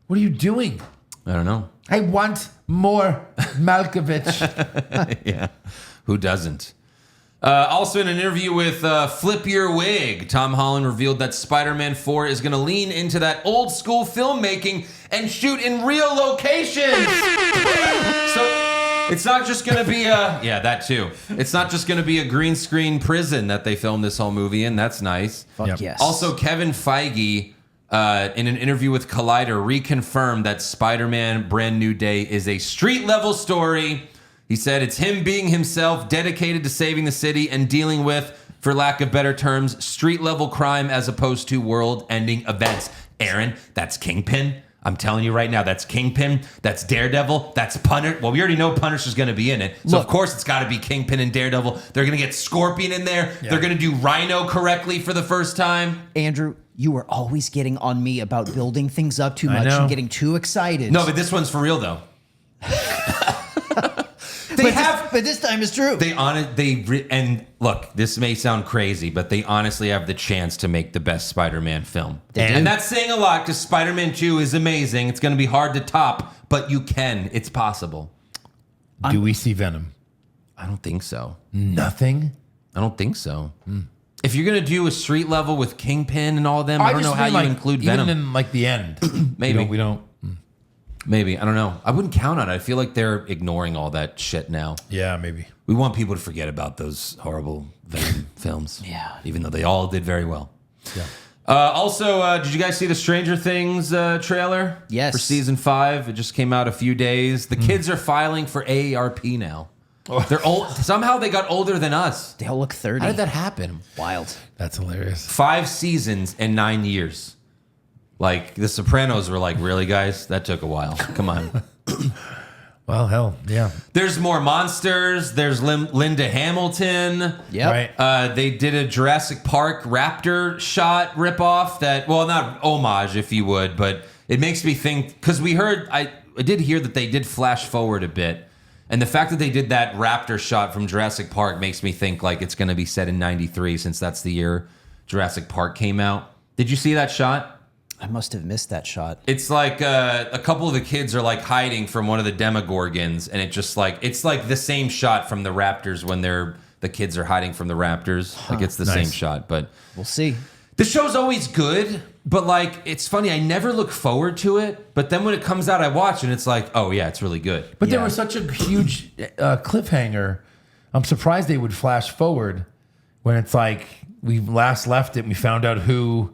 What are you doing? I don't know. I want more Malkovich. Yeah. Who doesn't? Also in an interview with Flip Your Wig, Tom Holland revealed that Spider-Man 4 is going to lean into that old school filmmaking and shoot in real locations. So it's not just going to be that too. It's not just going to be a green screen prison that they filmed this whole movie in. That's nice. Fuck yes. Also, Kevin Feige, in an interview with Collider, reconfirmed that Spider-Man Brand New Day is a street-level story. He said it's him being himself, dedicated to saving the city and dealing with, for lack of better terms, street-level crime as opposed to world-ending events. Aaron, that's Kingpin. I'm telling you right now, that's Kingpin, that's Daredevil, that's Punisher. Well, we already know Punisher's going to be in it. So, of course, it's got to be Kingpin and Daredevil. They're going to get Scorpion in there. Yeah. They're going to do Rhino correctly for the first time. Andrew, you were always getting on me about building things up too much and getting too excited. No, but this one's for real, though. But this time it's true. And look, this may sound crazy, but they honestly have the chance to make the best Spider-Man film. And that's saying a lot because Spider-Man 2 is amazing. It's going to be hard to top, but you can. It's possible. Do we see Venom? I don't think so. Nothing? I don't think so. If you're going to do a street level with Kingpin and all them, I don't know how you include Venom. Even in like the end. Maybe. We don't. Maybe. I don't know. I wouldn't count on it. I feel like they're ignoring all that shit now. Yeah, maybe. We want people to forget about those horrible Venom films. Yeah. Even though they all did very well. Yeah. Also, did you guys see the Stranger Things trailer? Yes. For season 5. It just came out a few days. The kids are filing for AARP now. They're old. Somehow they got older than us. They all look 30. How did that happen? Wild. That's hilarious. 5 seasons and 9 years. Like, The Sopranos were like, really, guys? That took a while. Come on. Well, hell, yeah. There's more monsters. There's Linda Hamilton. Yeah. Right. They did a Jurassic Park raptor shot ripoff that, well, not homage, if you would, but it makes me think, because I did hear that they did flash forward a bit. And the fact that they did that raptor shot from Jurassic Park makes me think like it's going to be set in 93 since that's the year Jurassic Park came out. Did you see that shot? I must have missed that shot. It's like a couple of the kids are like hiding from one of the Demogorgons, and it's like the same shot from the Raptors when the kids are hiding from the Raptors. Like it's the same shot, but we'll see. The show's always good, but like it's funny. I never look forward to it, but then when it comes out, I watch and it's like, oh yeah, it's really good. But there was such a huge cliffhanger. I'm surprised they would flash forward when it's like we last left it and we found out who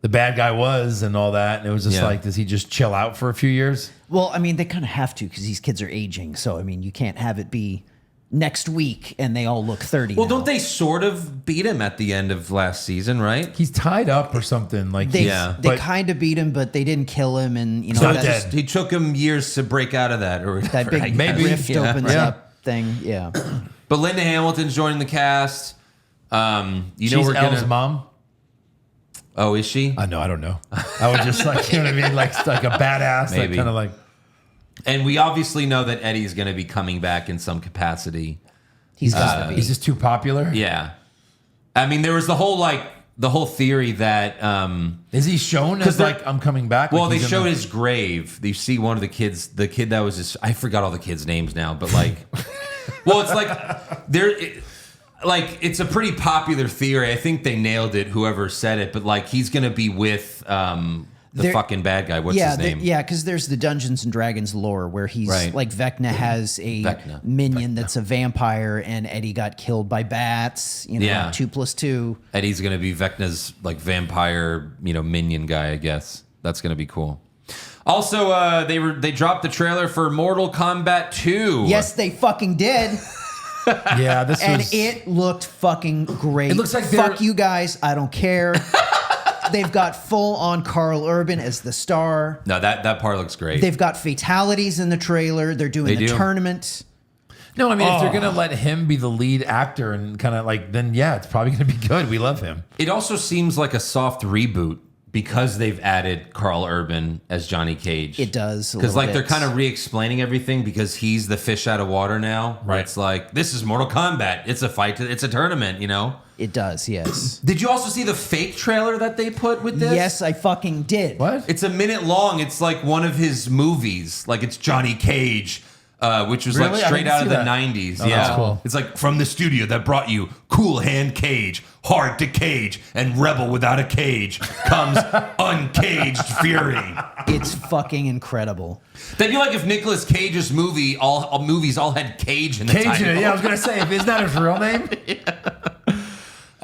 the bad guy was and all that. And it was just like, does he just chill out for a few years? Well, I mean, they kind of have to because these kids are aging. So, I mean, you can't have it be next week and they all look 30 Well, now. don't they sort of beat him at the end of last season, right? He's tied up or something. Like They but- kind of beat him, but they didn't kill him. And, you know, So that's dead. He took him years to break out of that. Or that whatever, big Maybe. rift opens up thing. Yeah. But Linda Hamilton's joining the cast. She's we're Elle's gonna. mom? Oh, is she? I know, I don't know. I would just like, you know what I mean? Like a badass. Maybe. Like, kind of like. And we obviously know that Eddie's going to be coming back in some capacity. He's got to be. He's just too popular? Yeah. I mean, there was the whole theory that Is he shown as like, I'm coming back? well, Like they he's in showed the- his grave. You see one of the kids, the kid that was just, I forgot all the kids' names now, but like, well, it's like it's a pretty popular theory. I think they nailed it, whoever said it, but like he's going to be with the fucking bad guy. What's his name? Because there's the Dungeons and Dragons lore where he's like Vecna has a minion that's a vampire, and Eddie got killed by bats. You know, 2+2. Eddie's going to be Vecna's like vampire, minion guy. I guess that's going to be cool. Also, they dropped the trailer for Mortal Kombat 2. Yes, they fucking did. Yeah, this And was. it looked fucking great. It looks like fuck they're- you guys. I don't care. They've got full on Carl Urban as the star. No, that part looks great. They've got fatalities in the trailer. They're doing They the do. tournament. No, I mean, if they're gonna let him be the lead actor and kind of like, then yeah, it's probably gonna be good. We love him. It also seems like a soft reboot because they've added Carl Urban as Johnny Cage. It does. Because like they're kind of re-explaining everything because he's the fish out of water now. Where Right. It's like, this is Mortal Kombat. It's a fight. It's a tournament, you know? It does, yes. Did you also see the fake trailer that they put with this? Yes, I fucking did. What? It's a minute long. It's like one of his movies. Like it's Johnny Cage, which was Really? like I straight didn't out of see the that. 90s. Oh, yeah. that's cool. It's like from the studio that brought you Cool Hand Cage, Hard to Cage, and Rebel Without a Cage comes Uncaged Fury. It's fucking incredible. That'd be like if Nicolas Cage's movies all had Cage in the Cage title. in it. Yeah, I was gonna say, if isn't that his real name?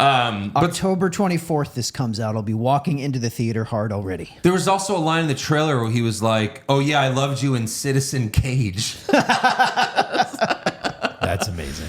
October 24th, this comes out. I'll be walking into the theater hard already. There was also a line in the trailer where he was like, "Oh yeah, I loved you in Citizen Cage." That's amazing.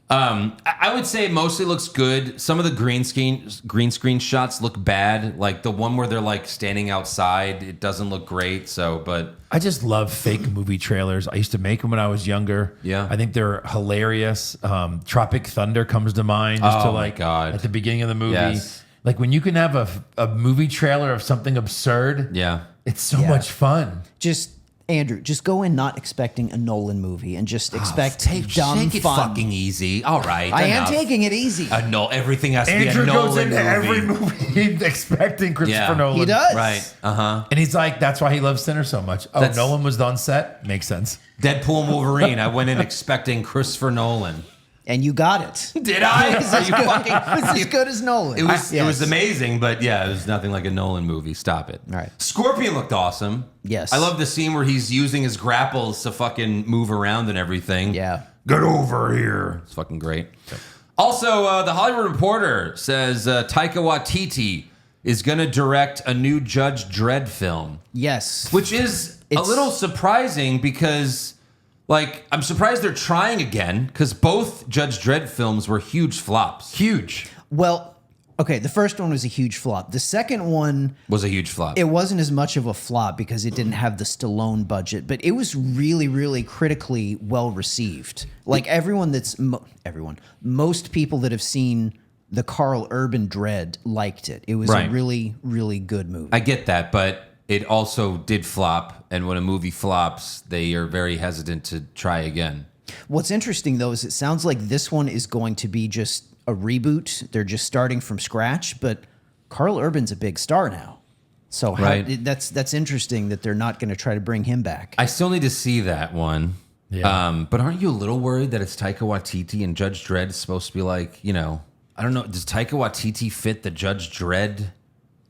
I would say it mostly looks good. Some of the green screen shots look bad. Like the one where they're like standing outside, it doesn't look great. So, but I just love fake movie trailers. I used to make them when I was younger. Yeah. I think they're hilarious. Tropic Thunder comes to mind. Just to Oh, my like God. at the beginning of the movie. Yes. Like when you can have a movie trailer of something absurd. yeah, It's so Yeah. much fun. Just, Andrew, just go in not expecting a Nolan movie and just expect take dumb it fun. fucking easy. All right, I am enough. taking it easy. No, everything has to Andrew be a goes Nolan into movie. every movie expecting Christopher Yeah. Nolan. He does. Right. And he's like, that's why he loves Sinner so much. Oh, That's- Nolan was on set? Makes sense. Deadpool and Wolverine. I went in expecting Christopher Nolan. And you got it. Did I? It's Are as you good, fucking? it's as good as Nolan. It was Yes. amazing, but yeah, it was nothing like a Nolan movie. Stop it. All right. Scorpion looked awesome. Yes. I love the scene where he's using his grapples to fucking move around and everything. Yeah. Get over here. It's fucking great. Also, the Hollywood Reporter says Taika Waititi is going to direct a new Judge Dredd film, Yes. which is a It's- little surprising because, like, I'm surprised they're trying again because both Judge Dredd films were huge flops. Huge. Well, okay, the first one was a huge flop. The second one, Was a huge flop. it wasn't as much of a flop because it didn't have the Stallone budget, but it was really, really critically well received. Like most people that have seen the Carl Urban Dredd liked it. It was Right. a really, really good movie. I get that, but it also did flop. And when a movie flops, they are very hesitant to try again. What's interesting though is it sounds like this one is going to be just a reboot. They're just starting from scratch, but Carl Urban's a big star now. So Right. that's interesting that they're not going to try to bring him back. I still need to see that one. Yeah. But aren't you a little worried that it's Taika Waititi and Judge Dredd is supposed to be like, you know, I don't know. Does Taika Waititi fit the Judge Dredd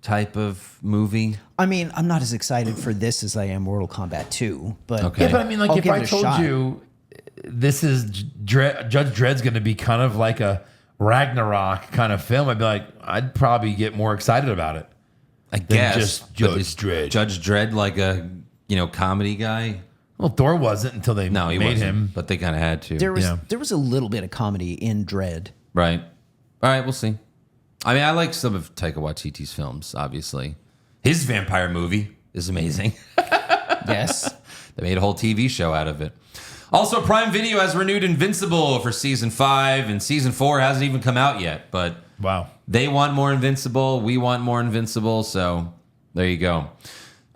type of movie? I mean, I'm not as excited for this as I am Mortal Kombat 2, but Okay. Yeah, but I mean, like, I'll if give I it a told shot. you this is Judge Dredd's going to be kind of like a Ragnarok kind of film, I'd be like, I'd probably get more excited about it. I guess. just but Judge is Dredd. Judge Dredd like a, comedy guy? Well, Thor wasn't until they No, he made wasn't. him. But they kind of had to. there was Yeah. there was a little bit of comedy in Dread. Right. All right, we'll see. I mean, I like some of Taika Waititi's films, obviously. His vampire movie is amazing. Yes. They made a whole TV show out of it. Also, Prime Video has renewed Invincible for season 5, and season 4 hasn't even come out yet. But Wow. they want more Invincible. We want more Invincible. So there you go.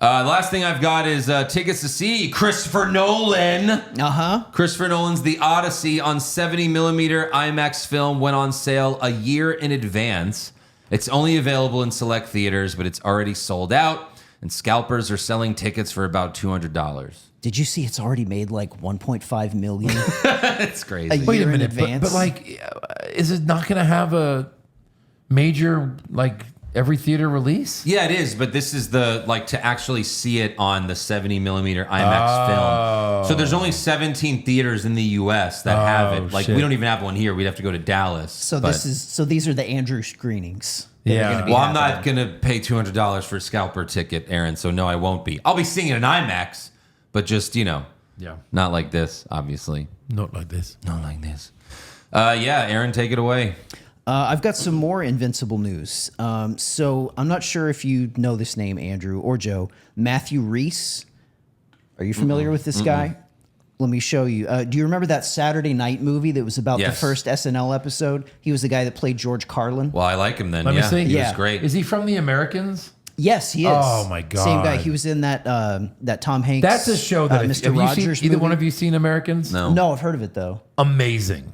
The last thing I've got is tickets to see Christopher Nolan. Uh-huh. Christopher Nolan's The Odyssey on 70mm IMAX film went on sale a year in advance. It's only available in select theaters, but it's already sold out, and scalpers are selling tickets for about $200. Did you see it's already made like 1.5 million It's crazy. a year Wait a in minute, advance? but like, is it not going to have a major, like, every theater release? Yeah, it is, but this is to actually see it on the 70mm IMAX film. So there's only 17 theaters in the US that have it. Like, shit. we don't even have one here. We'd have to go to Dallas. so But- these are the Andrew screenings. that are Yeah. gonna be Well, I'm not happening. going to pay $200 for a scalper ticket, Aaron, so no, I won't be. I'll be seeing it in IMAX, but just, Yeah. Not like this, obviously. Not like this. Not like this. Yeah, Aaron, take it away. I've got some more Invincible news. So I'm not sure if you know this name, Andrew or Joe. Matthew Rhys. Are you familiar with this guy? Let me show you. Do you remember that Saturday Night movie that was about the Yes. first SNL episode? He was the guy that played George Carlin. Well, I like him then. Let me yeah, see. he Yeah. was great. Is he from The Americans? Yes, he is. Oh, my Same guy. God. He was in that that Tom Hanks. That's a show that Mr. have you Rogers seen, either movie. one of you seen Americans? No. No, I've heard of it though. Amazing,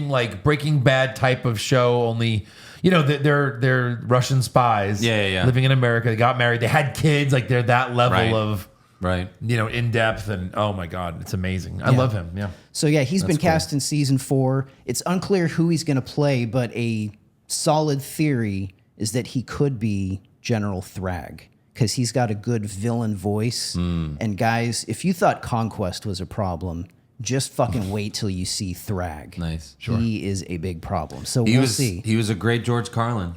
like Breaking Bad type of show. Only, they're Russian spies. Yeah. Living in America. They got married. They had kids. Like they're that level Right. of Right. in depth. And oh my God, it's amazing. I love him. Yeah. So yeah, he's been cool. cast in season 4. It's unclear who he's going to play, but a solid theory is that he could be General Thrag because he's got a good villain voice. And guys, if you thought Conquest was a problem, just fucking wait till you see Thrag. Nice. He is a big problem. So He we'll was see. he was a great George Carlin.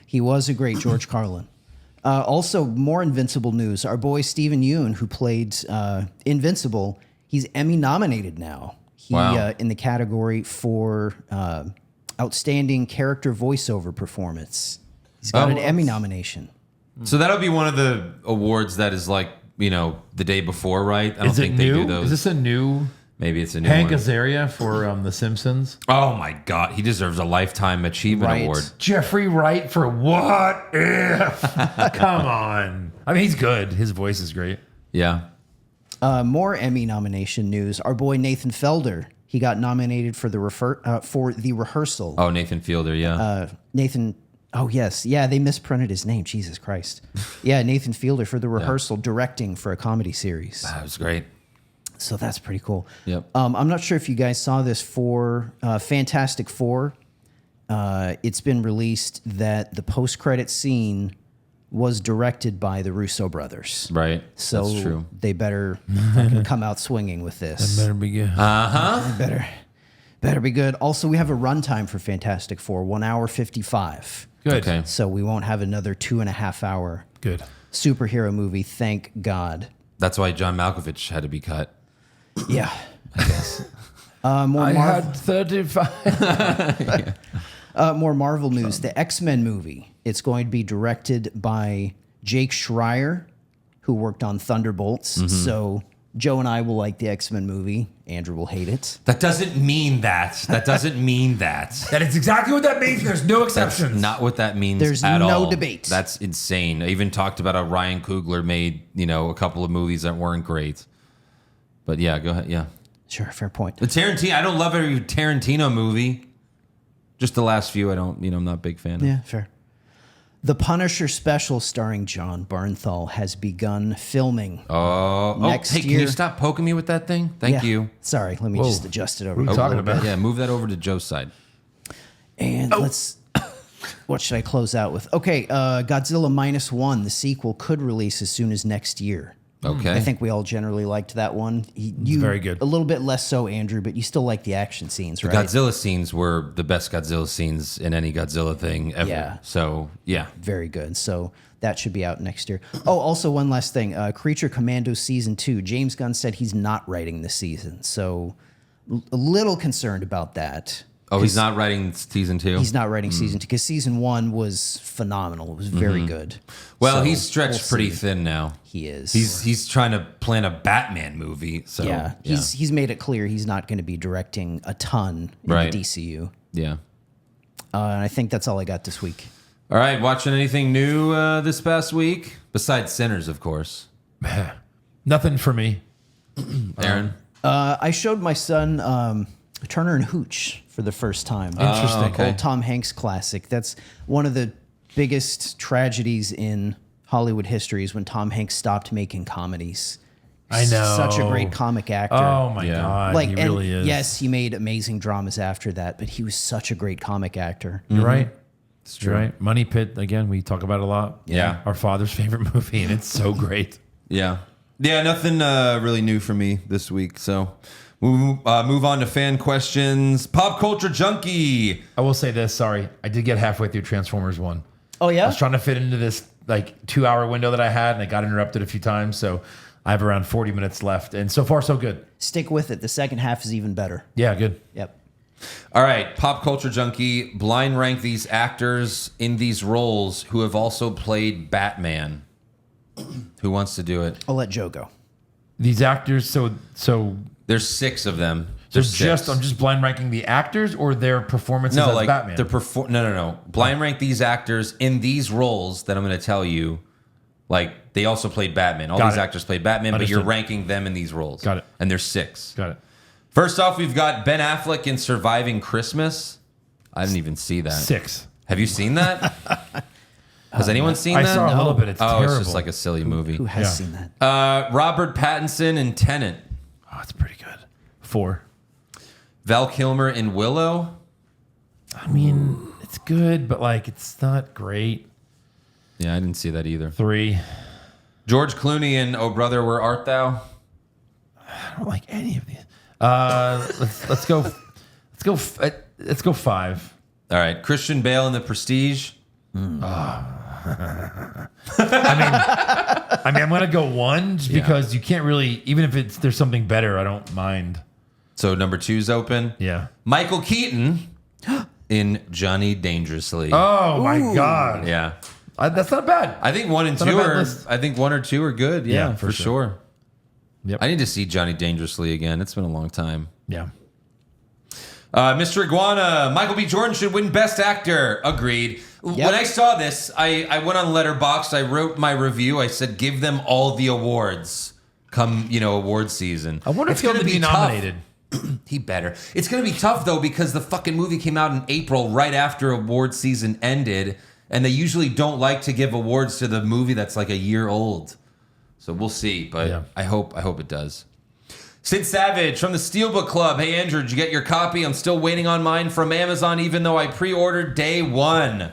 He was a great George Carlin. Also, more Invincible news. Our boy Stephen Yeun, who played Invincible, he's Emmy nominated now. He Wow. in the category for outstanding character voiceover performance. He's got an Emmy nomination. So that'll be one of the awards that is like, the day before, right? I don't Is it think new? they do those. Is this a new Maybe it's a new Hank one. Azaria for The Simpsons? Oh my God, he deserves a lifetime achievement Right. award. Jeffrey Wright for What If? Come on. I mean, he's good. His voice is great. Yeah. More Emmy nomination news. Our boy Nathan Felder. He got nominated for the rehearsal. Oh, Nathan Fielder. Yeah. Nathan. Oh yes, yeah. They misprinted his name. Jesus Christ. Yeah, Nathan Fielder for the rehearsal, directing for a comedy series. That was great. So that's pretty cool. Yep. I'm not sure if you guys saw this for Fantastic Four. It's been released that the post-credit scene was directed by the Russo brothers. Right. So That's true. they better fucking come out swinging with this. Better be good. Better be good. Also, we have a runtime for Fantastic Four, 1 hour 55. Good. Okay. So we won't have another 2.5 hour Good. superhero movie. Thank God. That's why John Malkovich had to be cut. Yeah. I guess. More I Marvel. had 35. More Marvel news. The X-Men movie. It's going to be directed by Jake Schreier, who worked on Thunderbolts. Mm-hmm. So Joe and I will like the X-Men movie. Andrew will hate it. That doesn't mean that. That doesn't mean that. That is exactly what that means. There's no That's exceptions. not what that means. There's at no all. debate. That's insane. I even talked about how Ryan Coogler made, a couple of movies that weren't great. But yeah, go ahead. Yeah. Sure, fair point. The Tarantino, I don't love every Tarantino movie. Just the last few, I'm not a big fan of. Yeah, fair. The Punisher special starring John Bernthal has begun filming. Next hey, can year. you stop poking me with that thing? Thank Yeah. you. Sorry, let me just adjust it over. What are you a talking little about? bit. Yeah, move that over to Joe's side. And let's. What should I close out with? Okay, Godzilla -1, the sequel, could release as soon as next year. Okay. I think we all generally liked that one. You very good. A little bit less so, Andrew, but you still like the action scenes, right? Godzilla scenes were the best Godzilla scenes in any Godzilla thing ever. Yeah. So, yeah. Very good. So that should be out next year. Oh, also one last thing. Creature Commando Season 2. James Gunn said he's not writing the season. So a little concerned about that. Oh, he's not writing season 2? He's not writing Season 2 because Season 1 was phenomenal. It was very good. Well, So he's stretched we'll pretty see. thin now. He is. He's trying to plan a Batman movie. So yeah. He's made it clear he's not going to be directing a ton in Right. the DCU. Yeah. And I think that's all I got this week. All right, watching anything new this past week? Besides Sinners, of course. Nothing for me. Aaron? I showed my son Turner and Hooch for the first time. Interesting. okay. Old Tom Hanks classic. That's one of the biggest tragedies in Hollywood history is when Tom Hanks stopped making comedies. I know. Such a great comic actor. Oh my Yeah. God. he really is. Yes, he made amazing dramas after that, but he was such a great comic actor. You're right. It's true. Right. Money Pit, again, we talk about it a lot. Yeah. Our father's favorite movie, and it's so great. Yeah. Yeah, nothing really new for me this week. So we'll move on to fan questions. Pop Culture Junkie. I will say this. Sorry. I did get halfway through Transformers 1. Oh, yeah? I was trying to fit into this 2-hour window that I had, and I got interrupted a few times. So I have around 40 minutes left, and so far so good. Stick with it. The second half is even better. Yeah, good. Yep. All right, pop culture junkie, blind rank these actors in these roles who have also played Batman. Who wants to do it? I'll let Joe go. These actors, so There's 6 of them. there's There's I'm just blind ranking the actors or their performances no, as like Batman. no. Blind rank these actors in these roles that I'm going to tell you. Like they also played Batman. All Got these it. actors played Batman, but you're Understood. ranking them in these roles. Got it. And there's 6. Got it. First off, we've got Ben Affleck in Surviving Christmas. I didn't even see that. 6. Have you seen that? Has anyone seen I that? saw a little bit. It's oh, terrible. it's just like a silly movie. Who has Yeah. seen that? Robert Pattinson in Tenet. Oh, it's pretty good. 4. Val Kilmer in Willow. I mean, it's good, but like it's not great. Yeah, I didn't see that either. 3. George Clooney in Oh Brother, Where Art Thou? I don't like any of these. Let's go 5. All right, Christian Bale in The Prestige. I mean, I'm gonna go 1 just because you can't really, even if there's something better, I don't mind. So number 2's open. Yeah. Michael Keaton in Johnny Dangerously. Oh my god. Yeah. That's not bad. I think 1 and Not a 2 bad are. list. I think 1 or 2 are good. Yeah, Yeah, for for sure. Yep. I need to see Johnny Dangerously again. It's been a long time. Yeah. Mr. Iguana, Michael B. Jordan should win Best Actor. Agreed. When I saw this, I went on Letterboxd. I wrote my review. I said, give them all the awards come, award season. I wonder if he'll gonna be tough. nominated. He better. It's going to be tough, though, because the fucking movie came out in April right after award season ended, and they usually don't like to give awards to the movie that's like a year old. So we'll see, but Yeah. I hope it does. Sid Savage from the Steelbook Club. Hey, Andrew, did you get your copy? I'm still waiting on mine from Amazon, even though I pre-ordered day 1.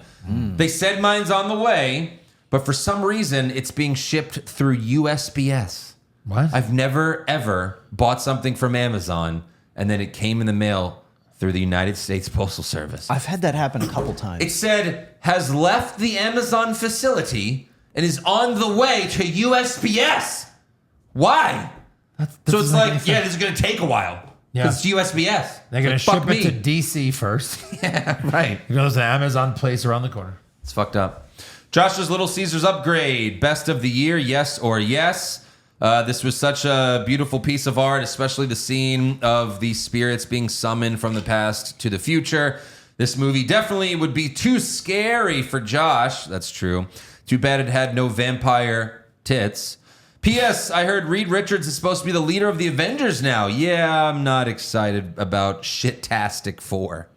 They said mine's on the way, but for some reason, it's being shipped through USPS. What? I've never, ever bought something from Amazon, and then it came in the mail through the United States Postal Service. I've had that happen a couple times. It said, has left the Amazon facility and is on the way to USPS. Why? So it's like, yeah, this is going to take a while. Yeah. Because it's USPS. They're gonna It's like, ship fuck it to me. DC first. Yeah, right. It goes to Amazon place around the corner. It's fucked up. Josh's Little Caesars upgrade. Best of the year, yes or yes. This was such a beautiful piece of art, especially the scene of the spirits being summoned from the past to the future. This movie definitely would be too scary for Josh. That's true. Too bad it had no vampire tits. P.S. I heard Reed Richards is supposed to be the leader of the Avengers now. Yeah, I'm not excited about Shit-tastic 4.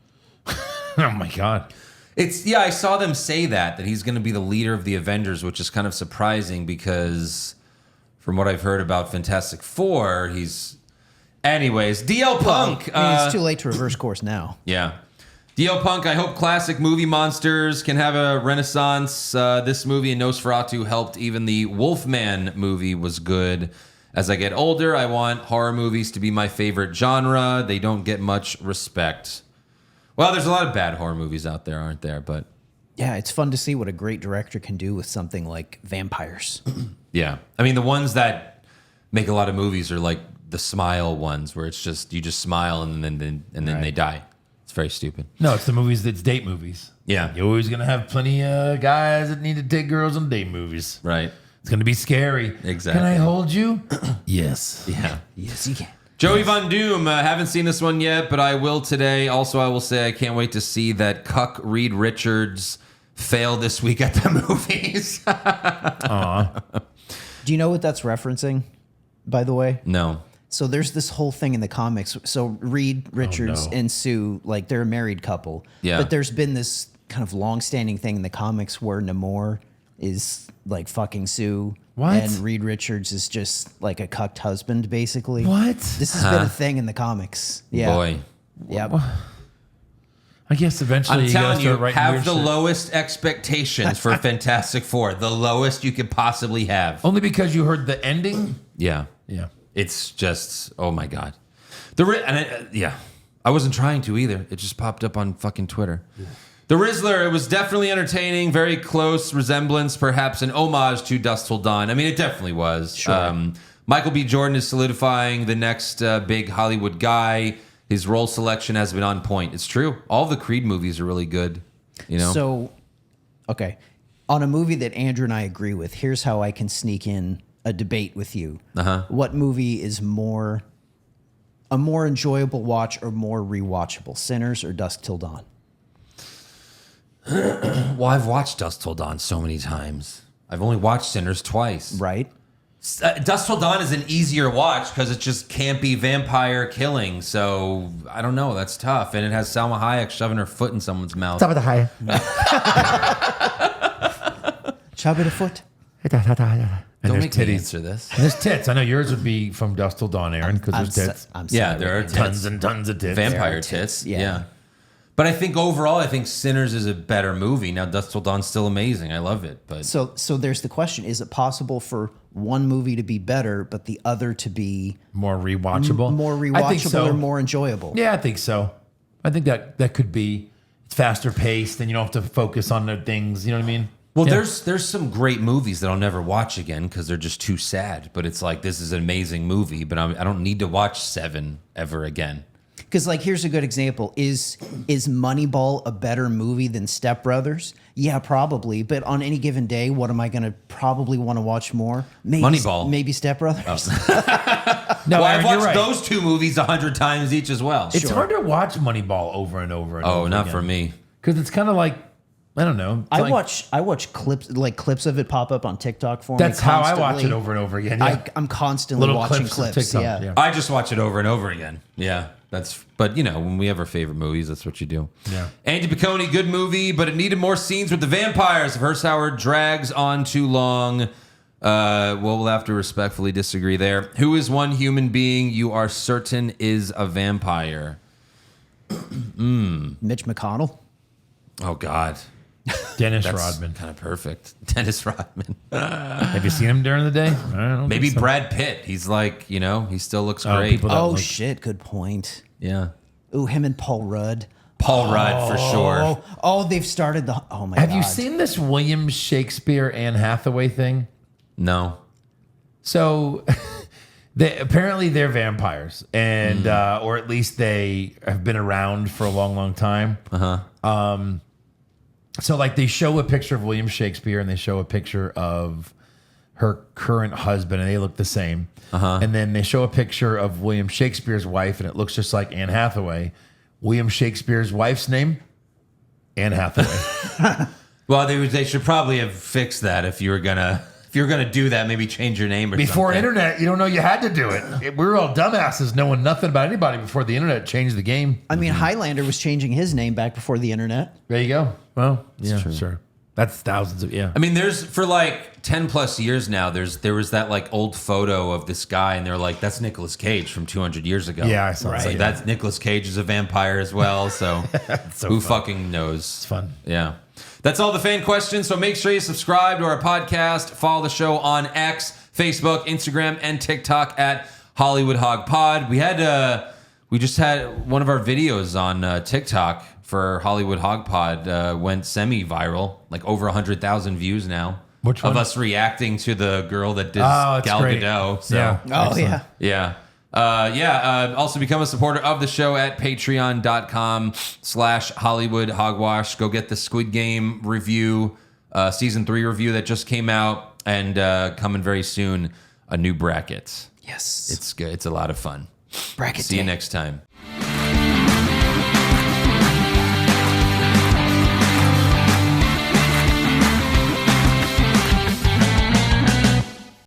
Oh my god. I saw them say that he's going to be the leader of the Avengers, which is kind of surprising because from what I've heard about Fantastic Four, he's... Anyways, DL Punk. it's too late to reverse course now. Yeah. DL Punk, I hope classic movie monsters can have a renaissance. This movie and Nosferatu helped. Even the Wolfman movie was good. As I get older, I want horror movies to be my favorite genre. They don't get much respect. Well, there's a lot of bad horror movies out there, aren't there? But Yeah, it's fun to see what a great director can do with something like vampires. yeah. I mean, the ones that make a lot of movies are like the Smile ones, where it's just, you just smile and then they die. It's very stupid. No, it's the movies that's date movies. Yeah. You're always gonna have plenty of guys that need to take girls on date movies. Right. It's gonna be scary. Exactly. Can I hold you? Yes. Yeah. Yes, you can. Joey Von Doom, haven't seen this one yet, but I will today. Also, I will say I can't wait to see that cuck Reed Richards fail this week at the movies. Do you know what that's referencing, by the way? No. So there's this whole thing in the comics. So Reed Richards no. and Sue, like they're a married couple. Yeah. But there's been this kind of long-standing thing in the comics where Namor is like fucking Sue. What? And Reed Richards is just like a cucked husband, basically. What? This has been a thing in the comics. Yeah. Boy. Yeah. I guess eventually I'm you gotta telling you, start writing have weird the shit. lowest expectations for Fantastic Four. The lowest you could possibly have. Only because you heard the ending. Yeah. Yeah. It's just, oh my God. I wasn't trying to either. It just popped up on fucking Twitter. Yeah. The Rizzler, it was definitely entertaining. Very close resemblance, perhaps an homage to Dusk Till Dawn. I mean, it definitely was. Sure. Michael B. Jordan is solidifying the next big Hollywood guy. His role selection has been on point. It's true. All the Creed movies are really good. You know. So, okay, on a movie that Andrew and I agree with, here's how I can sneak in a debate with you. What movie is a more enjoyable watch or more rewatchable, Sinners or Dusk Till Dawn? Well, I've watched Dusk Till Dawn so many times. I've only watched Sinners twice. Right. Dusk Till Dawn is an easier watch because it's just campy vampire killing. So I don't know. That's tough. And it has Salma Hayek shoving her foot in someone's mouth. Top of the high. Chub it a foot. And Don't there's make me titties. answer this. And there's tits. I know yours would be from Dusk Till Dawn, Aaron, because there's tits. I'm Yeah, sorry. there are tits. Tons and tons of tits. Vampire tits. Yeah. Yeah. But I think overall, I think Sinners is a better movie. Now, Dusk Till Dawn's still amazing. I love it. But So there's the question: is it possible for one movie to be better, but the other to be More rewatchable. more I think rewatchable so. or more enjoyable? Yeah, I think so. I think that could be. It's faster paced, and you don't have to focus on the things. You know what I mean? well, Yeah. there's some great movies that I'll never watch again because they're just too sad. But it's like this is an amazing movie, but I don't need to watch Seven ever again. Because, like, here's a good example: is Moneyball a better movie than Step Brothers? Yeah, probably. But on any given day, what am I going to probably want to watch more? Maybe Moneyball. Maybe Step Brothers. No, Well, Aaron, I've you're watched right. those two movies 100 times each as well. It's hard to watch Moneyball over and over and over. Oh, not for me. Because it's kind of like, I don't know. It's like- I watch clips of it pop up on TikTok for me. That's how I watch constantly. it over and over again. Yeah. I'm constantly Little watching clips of clips. TikTok, Yeah. I just watch it over and over again. Yeah, but you know, when we have our favorite movies, that's what you do. Yeah. Andy Piccone, good movie, but it needed more scenes with the vampires. If Hirschhauer drags on too long, we'll have to respectfully disagree there. Who is one human being you are certain is a vampire? Mitch McConnell. Oh God, Dennis that's Rodman. kind of perfect. Dennis Rodman. Have you seen him during the day? I don't know. Maybe So- Brad Pitt. He's like, you know, he still looks Oh, great. people that Oh look- shit! Good point. Yeah. Ooh, him and Paul Rudd. Paul Rudd for sure. Oh, they've started the. Oh my Have god. you seen this William Shakespeare Anne Hathaway thing? No. So apparently they're vampires, and or at least they have been around for a long, long time. So like they show a picture of William Shakespeare and they show a picture of her current husband, and they look the same. And then they show a picture of William Shakespeare's wife, and it looks just like Anne Hathaway. William Shakespeare's wife's name, Anne Hathaway. Well, they should probably have fixed that if you were gonna do that. Maybe change your name or Before something. internet, you don't know you had to do it. We were all dumbasses knowing nothing about anybody before the internet changed the game. I mean, Highlander was changing his name back before the internet. There you go. Well, yeah, sure. That's thousands of, yeah. I mean, there's for like 10 plus years now. There was that like old photo of this guy, and they're like, that's Nicolas Cage from 200 years ago. Yeah, I saw It's that, like yeah. that's Nicolas Cage is a vampire as well. So, so who fun. fucking knows? It's fun. Yeah. That's all the fan questions. So make sure you subscribe to our podcast. Follow the show on X, Facebook, Instagram, and TikTok at Hollywood Hog Pod. We just had one of our videos on TikTok for Hollywood Hog Pod went semi-viral, like over 100,000 views now. Which one? Of us reacting to the girl that did Oh, it's Gal great. Gadot. So, Yeah. Oh Excellent. yeah. yeah. Also become a supporter of the show at patreon.com/Hollywood Hogwash. Go get the Squid Game review, season 3 review that just came out, and coming very soon, a new bracket. Yes. It's good. It's a lot of fun. Bracket See you day. next time.